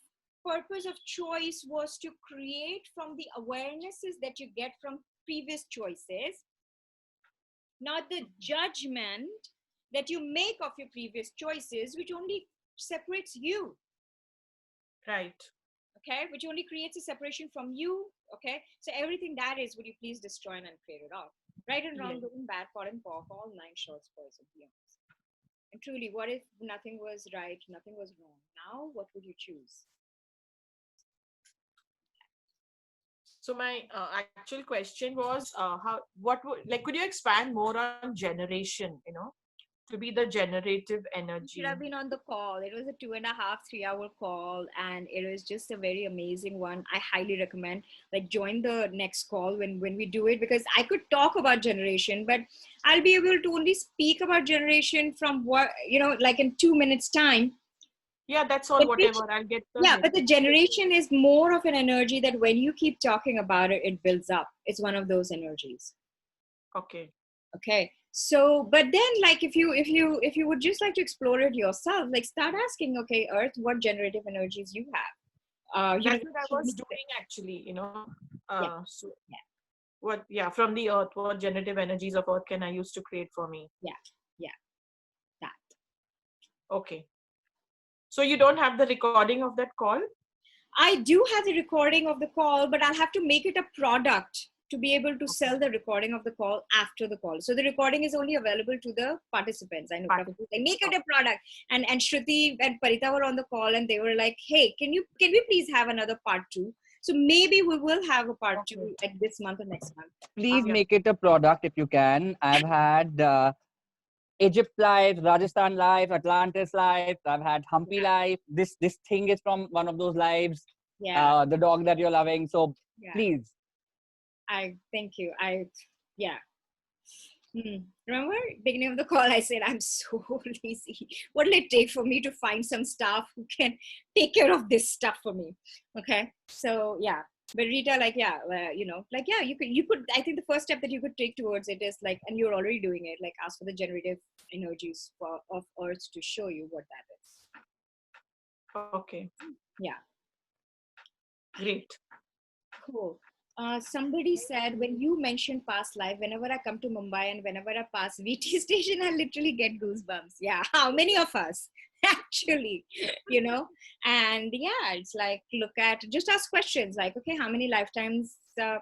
purpose of choice was to create from the awarenesses that you get from previous choices, not the judgment that you make of your previous choices, which only separates you.
Right.
Okay, which only creates a separation from you. Okay, so everything that is, would you please destroy and uncreate it all? Right and wrong, good and bad, pot and pork, all nine shorts, boys and beyonds. And truly, what if nothing was right, nothing was wrong? Now, what would you choose?
So my actual question was, could you expand more on generation, to be the generative energy?
Should have been on the call. It was a 2.5, 3 hour call, and it was just a very amazing one. I highly recommend, like, join the next call when we do it, because I could talk about generation, but I'll be able to only speak about generation from what, like in 2 minutes time.
Yeah, that's all. Whatever, I'll get
but the generation is more of an energy that when you keep talking about it, it builds up. It's one of those energies. Okay. So, but then, like, if you would just like to explore it yourself, like, start asking, okay, Earth, what generative energies you have.
That's what I was doing actually, from the Earth, what generative energies of Earth can I use to create for me?
That.
Okay. So you don't have the recording of that call?
I do have the recording of the call, but I'll have to make it a product to be able to sell the recording of the call after the call. So the recording is only available to the participants. I know they make it a product. And Shruti and Parita were on the call, and they were like, hey, can we please have another part 2? So maybe we will have a part 2 like this month or next month.
Please make it a product if you can. I've had Egypt Live, Rajasthan Live, Atlantis Live. I've had Humpy Live. This thing is from one of those lives.
Yeah.
The dog that you're loving. So please.
I thank you. Remember beginning of the call, I said, I'm so lazy. What will it take for me to find some staff who can take care of this stuff for me? Okay. So yeah. But Rita, you could, I think the first step that you could take towards it is like, and you're already doing it, like, ask for the generative energies of Earth to show you what that is.
Okay.
Yeah.
Great.
Cool. Somebody said, when you mentioned past life, whenever I come to Mumbai and whenever I pass VT station, I literally get goosebumps. Yeah, how many of us actually, And yeah, it's like, look at, just ask questions like, okay, how many lifetimes uh,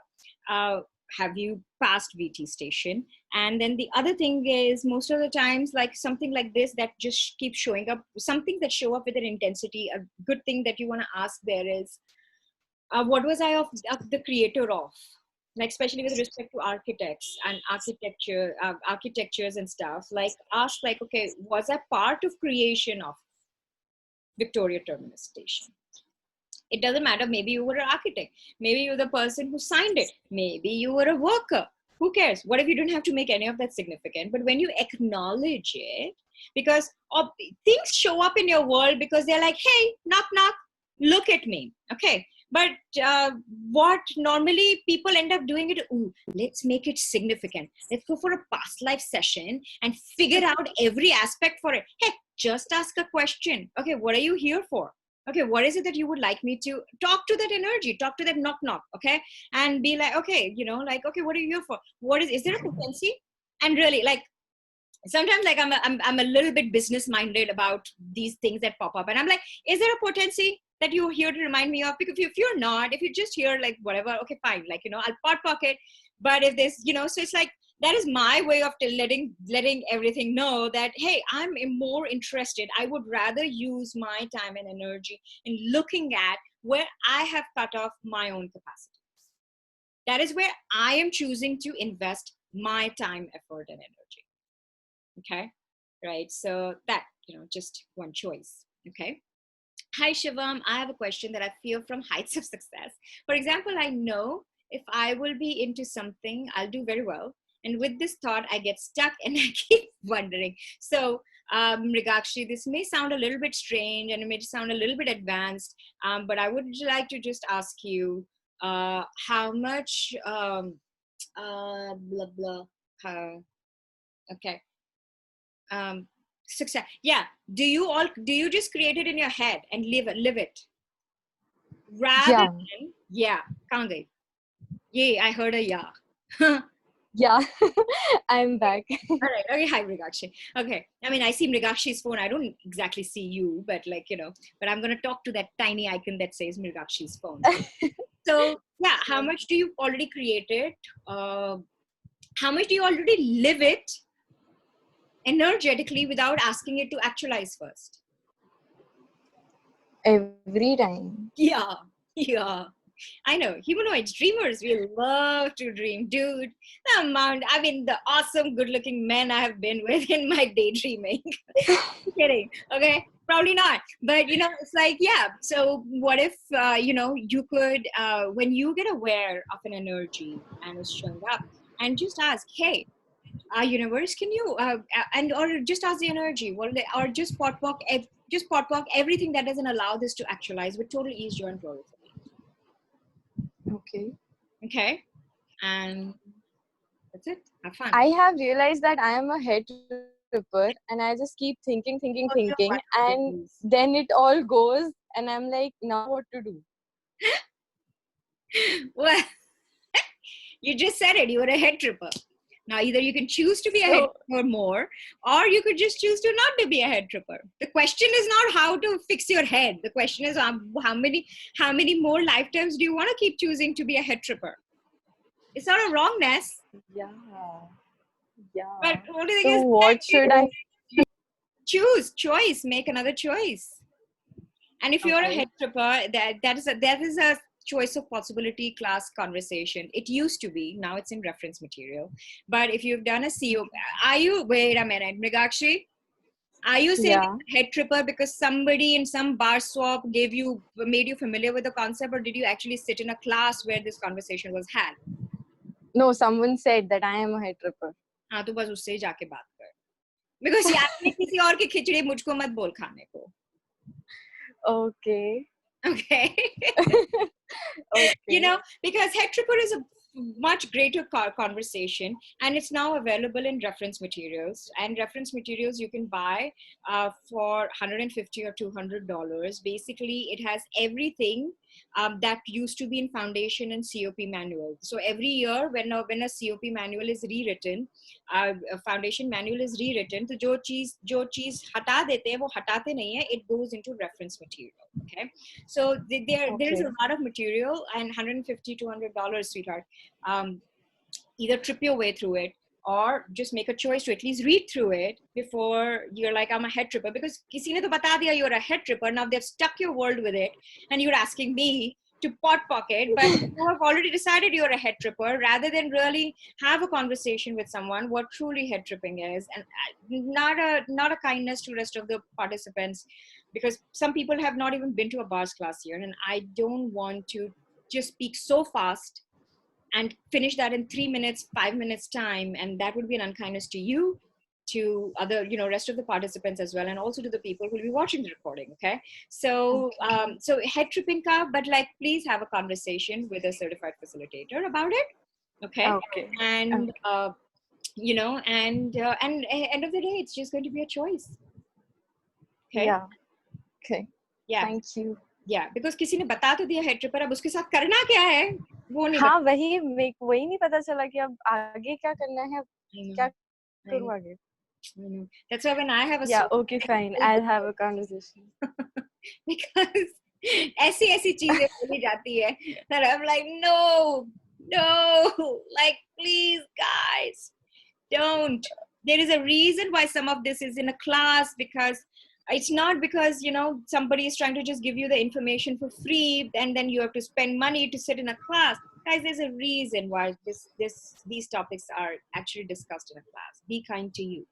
have you passed VT station? And then the other thing is, most of the times, like something like this that just keeps showing up, something that show up with an intensity, a good thing that you want to ask there is, what was I of the creator of? Like, especially with respect to architects and architectures and stuff, like ask like, okay, was I part of creation of Victoria Terminus Station? It doesn't matter. Maybe you were an architect. Maybe you're the person who signed it. Maybe you were a worker. Who cares? What if you don't have to make any of that significant? But when you acknowledge it, because things show up in your world because they're like, hey, knock, knock, look at me. Okay. But what normally people end up doing it, ooh, let's make it significant. Let's go for a past life session and figure out every aspect for it. Hey, just ask a question. Okay, what are you here for? Okay, what is it that you would like me to talk to that energy, talk to that knock knock, okay? And be like, okay, like, okay, what are you here for? Is there a potency? And really, like, sometimes like I'm a little bit business minded about these things that pop up, and I'm like, is there a potency that you're here to remind me of? Because if you're not, if you're just here like whatever, okay, fine, like, I'll pot pocket. But if there's, so it's like, that is my way of letting everything know that, hey, I'm more interested. I would rather use my time and energy in looking at where I have cut off my own capacities. That is where I am choosing to invest my time, effort, and energy. Okay, right? So that, just one choice. Okay. Hi, Shivam. I have a question that I feel from heights of success. For example, I know if I will be into something, I'll do very well. And with this thought, I get stuck and I keep wondering. So, Mrigakshi, this may sound a little bit strange and it may sound a little bit advanced, but I would like to just ask you how much, blah, blah, okay. Success. Yeah. Do you just create it in your head and live it? Rather
Yeah.
than, yeah, Kangai. Yeah, I heard a yeah.
Yeah, I'm back.
All right. Okay. Hi, Mrigakshi. Okay. I mean, I see Mrigakshi's phone. I don't exactly see you, but like, but I'm going to talk to that tiny icon that says Mrigakshi's phone. So yeah, how much do you already create it? How much do you already live it energetically without asking it to actualize first?
Every time.
Yeah. I know, humanoids, dreamers, we love to dream, dude. The amount, I mean, the awesome, good-looking men I have been with in my daydreaming. Kidding, okay? Probably not. But, it's like, yeah. So what if, you could, when you get aware of an energy and it's showing up, and just ask, hey, universe, can you, or just ask the energy, or just pot-walk everything that doesn't allow this to actualize with total ease, joy, and glory. Okay, and that's it. Have fun.
I have realized that I am a head tripper and I just keep thinking, and then it all goes and I'm like, now what to do?
Well, you just said it. You were a head tripper. Now, either you can choose to be a head tripper more, or you could just choose to not to be a head tripper. The question is not how to fix your head. The question is how many more lifetimes do you want to keep choosing to be a head tripper? It's not a wrongness.
Yeah.
But the only thing
So
is,
what should I
choice, make another choice. And if you're a head tripper, that is a choice of possibility class conversation. It used to be, now it's in reference material. But if you've done a CO, wait a minute, Mrigakshi, are you saying head tripper because somebody in some bar swap made you familiar with the concept, or did you actually sit in a class where this conversation was had?
No, someone said that I am a head tripper.
हाँ तो बस उससे जाके बात कर. Because यार मैं किसी और की खिचड़ी मुझको मत बोल खाने को.
Okay.
Okay. Because head tripper is a much greater conversation, and it's now available in reference materials. And reference materials you can buy for $150 or $200. Basically, it has everything that used to be in foundation and COP manual. So every year when a COP manual is rewritten, a foundation manual is rewritten, तो जो चीज हटा देते हैं वो हटाते नहीं है, it goes into reference material. Okay, so there's a lot of material, and $150 to $200, sweetheart. Either trip your way through it, or just make a choice to at least read through it before you're like, I'm a head tripper. Because किसी ने तो बता दिया you're a head tripper. Now they've stuck your world with it, and you're asking me to pot pocket, but you have already decided you're a head tripper, rather than really have a conversation with someone what truly head tripping is, and not a kindness to rest of the participants, because some people have not even been to a bars class here, and I don't want to just speak so fast and finish that in 3 minutes, 5 minutes time, and that would be an unkindness to you, to other, rest of the participants as well, and also to the people who will be watching the recording. Okay, so so head tripping ka, but like please have a conversation with a certified facilitator about it. Okay, and and end of the day, it's just going to be a choice. Okay.
Yeah. Thank you.
Yeah, because किसी ने बता तो दिया head tripper, अब उसके साथ करना क्या है वो नहीं
हाँ, वही नहीं पता चला कि अब आगे क्या करना है, क्या करूँ आगे.
That's why when I have a
okay, fine, I'll have a conversation.
because ऐसी चीजें बोली जाती है that I'm like, no, like please guys, don't. There is a reason why some of this is in a class, because it's not because somebody is trying to just give you the information for free and then you have to spend money to sit in a class. Guys, there's a reason why these topics are actually discussed in a class. Be kind to you.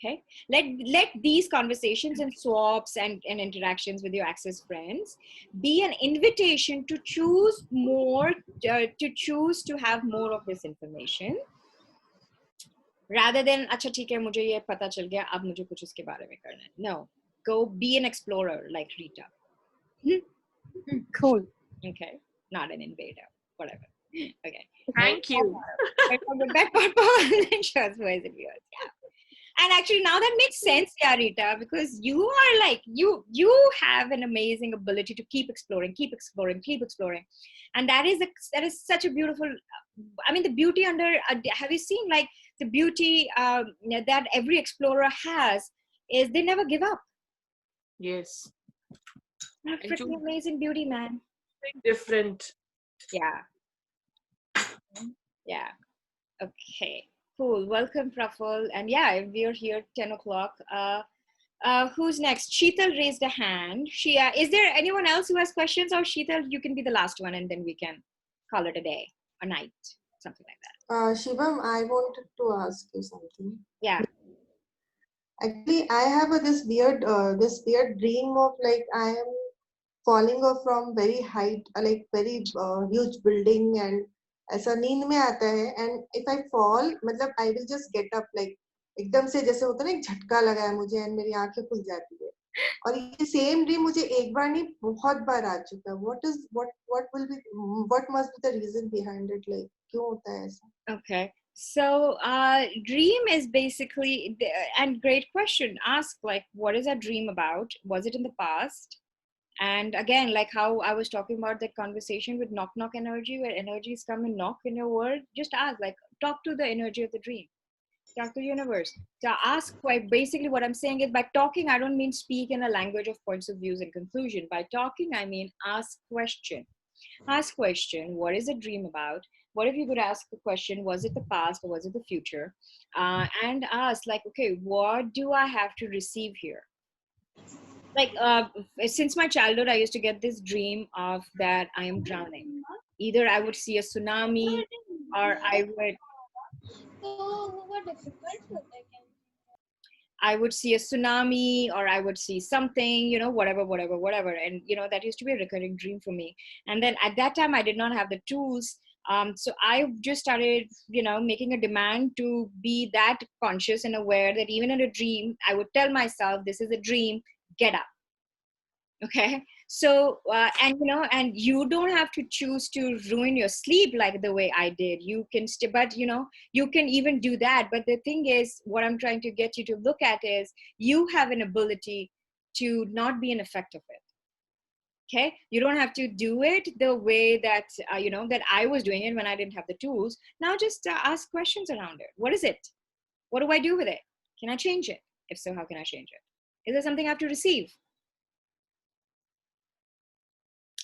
Okay, let these conversations and swaps and interactions with your access friends be an invitation to choose more, to choose to have more of this information, rather than अच्छा ठीक है मुझे ये पता चल गया अब मुझे कुछ इसके बारे में करना है. No, go be an explorer like Rita.
Cool.
Okay, not an invader, whatever. Okay,
Thank you.
Yeah. And actually now that makes sense, yeah, Rita, because you are like, you have an amazing ability to keep exploring. And that is such a beautiful, I mean, the beauty under, have you seen like the beauty that every explorer has is they never give up.
Yes.
Freaking amazing beauty, man.
Different.
Yeah. Okay. Cool. Welcome, Praful. And yeah, we're here 10 o'clock. Who's next? Sheetal raised a hand. Is there anyone else who has questions? Or Sheetal, you can be the last one and then we can call it a day, a night, something like that.
Shivam, I wanted to ask you something.
Yeah.
Actually, I have this weird dream of like I am falling off from very height, like very huge building, and ऐसा नींद में आता है, and if I fall, मतलब I will just get up like एकदम से जैसे होता है ना एक झटका लगा है मुझे and मेरी आंखें खुल जाती है. और ये सेम ड्रीम मुझे एक बार नहीं बहुत बार आ चुका है. What must be the reason behind it? Like क्यों होता है ऐसा?
Okay. So dream is basically, and great question. Ask like, what is that dream about? Was it in the past? And again, like how I was talking about that conversation with knock energy, where energies come and knock in your world, just ask, like, talk to the energy of the dream. Talk to the universe. So ask, like, basically what I'm saying is, by talking, I don't mean speak in a language of points of views and conclusion. By talking, I mean ask question. Ask question, what is the dream about? What if you could ask the question, was it the past or was it the future? And ask like, okay, what do I have to receive here? Like since my childhood, I used to get this dream of that I am drowning. Either I would see a tsunami, or I would see a tsunami, or I would see something, whatever. And, that used to be a recurring dream for me. And then at that time, I did not have the tools. So I just started, making a demand to be that conscious and aware that even in a dream, I would tell myself, this is a dream, get up. Okay. So, and you don't have to choose to ruin your sleep like the way I did. You can but you can even do that. But the thing is, what I'm trying to get you to look at is, you have an ability to not be an effect of it. Okay, you don't have to do it the way that that I was doing it when I didn't have the tools. Now just ask questions around it. What is it? What do I do with it? Can I change it? If so, how can I change it? Is there something I have to receive?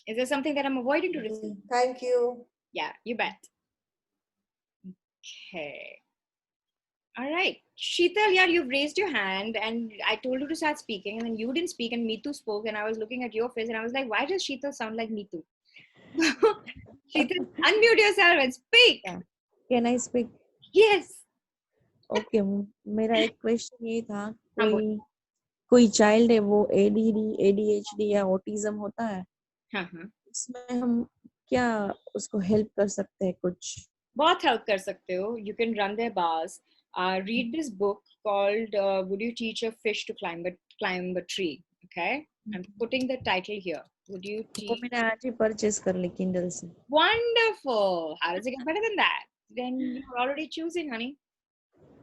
Is there something that I'm avoiding to receive?
Thank you.
Yeah, you bet. Okay. All right. Sheetal, yeah, you've raised your hand and I told you to start speaking and then you didn't speak and Meetu spoke and I was looking at your face and I was like, why does Sheetal sound like Meetu? Sheetal, unmute yourself and speak.
Can I speak?
Yes.
Okay, मेरा एक question ये था,
हाँ,
कोई child है वो ADD, ADHD या autism होता है,
हाँ.
इसमें हम क्या उसको हेल्प कर सकते हैं कुछ?
बहुत help कर सकते हो. You can run their bars. Read this book called Would You Teach a Fish to Climb a Tree? Okay, I'm putting the title here. Would you teach?
वो मैंने आज ही परचेस कर ली Kindle से.
Wonderful. How does it get better than that? Then you're already choosing, honey.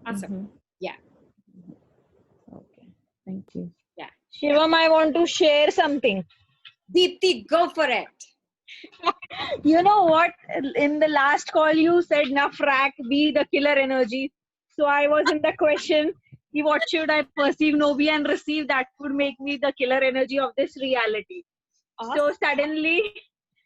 Awesome. Yeah.
Okay, thank you.
Yeah.
Shivam, I want to share something.
Deepti, go for it.
You know what? In the last call, you said Nafrak be the killer energy. So I was in the question, what should I perceive, know, be, and receive that would make me the killer energy of this reality?
Awesome.
So suddenly,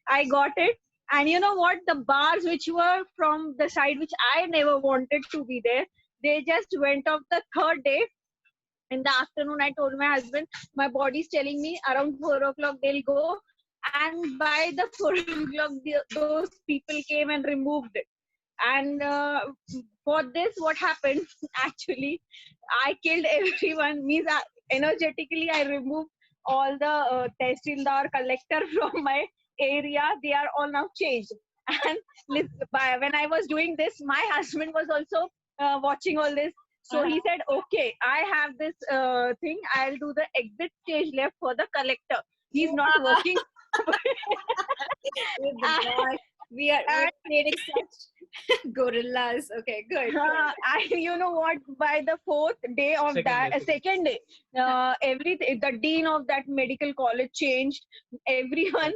I got it. And you know what? The bars which were from the side which I never wanted to be there, they just went off the third day. In the afternoon, I told my husband, my body's telling me around 4 o'clock they'll go. And by the 4 o'clock, those people came and removed it. And for this, what happened? Actually, I killed everyone. Means energetically, I removed all the Tehsildar collector from my area. They are all now changed. And when I was doing this, my husband was also watching all this. So he said, okay, I have this thing. I'll do the exit stage left for the collector. He's not working.
We are creating such gorillas. Okay, good.
You know what? By the fourth day of second day, everything, the dean of that medical college changed. Everyone,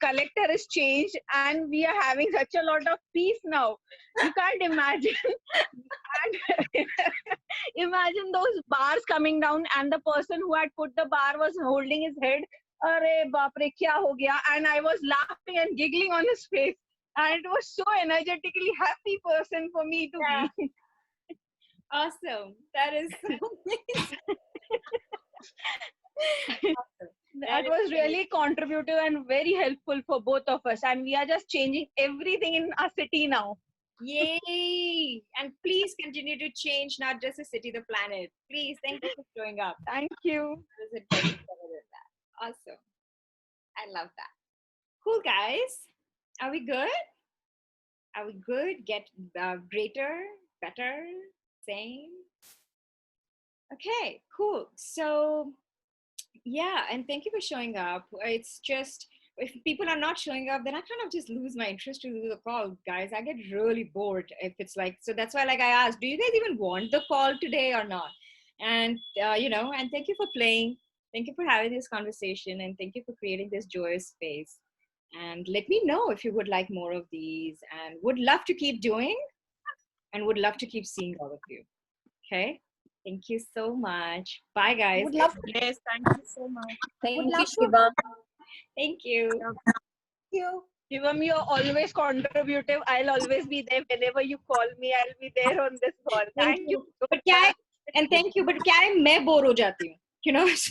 collector is changed, and we are having such a lot of peace now. You can't imagine. And imagine those bars coming down, and the person who had put the bar was holding his head. Arey baap re, kya ho gaya? And I was laughing and giggling on his face. And it was so energetically happy person for me to be.
Awesome. That is so amazing. Awesome.
That was really contributive and very helpful for both of us. And we are just changing everything in our city now.
Yay! And please continue to change not just the city, the planet. Please, thank you for showing up.
Thank you.
It better than that. Awesome. I love that. Cool, guys. Are we good? Are we good? Get greater, better, same? Okay, cool. So, yeah, and thank you for showing up. It's just, if people are not showing up, then I kind of just lose my interest to do the call, guys. I get really bored if it's like, so that's why like I asked, do you guys even want the call today or not? And, and thank you for playing. Thank you for having this conversation and thank you for creating this joyous space. And let me know if you would like more of these and would love to keep doing and would love to keep seeing all of you. Okay. Thank you so much. Bye, guys.
Would love to. Yes, thank you so much.
Thank you, Shivam.
Thank you.
Shivam, you're always contributive. I'll always be there. Whenever you call me, I'll be there on this call. Thank you.
But thank you. But मैं bore हो जाती हूँ, you know? Yes.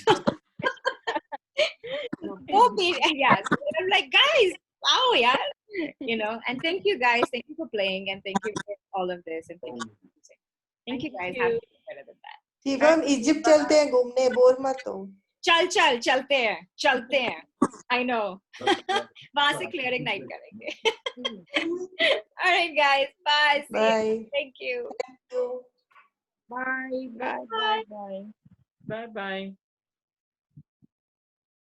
I'm like, guys, wow, yeah. And thank you guys. Thank you for playing and thank you for all of this. And thank you for using. Thank you guys. Have to do better than that.
Shivam Egypt चलते हैं घूमने bore मत हो
चलते हैं I know वहां से clearing night करेंगे all right guys bye thank you
Bye.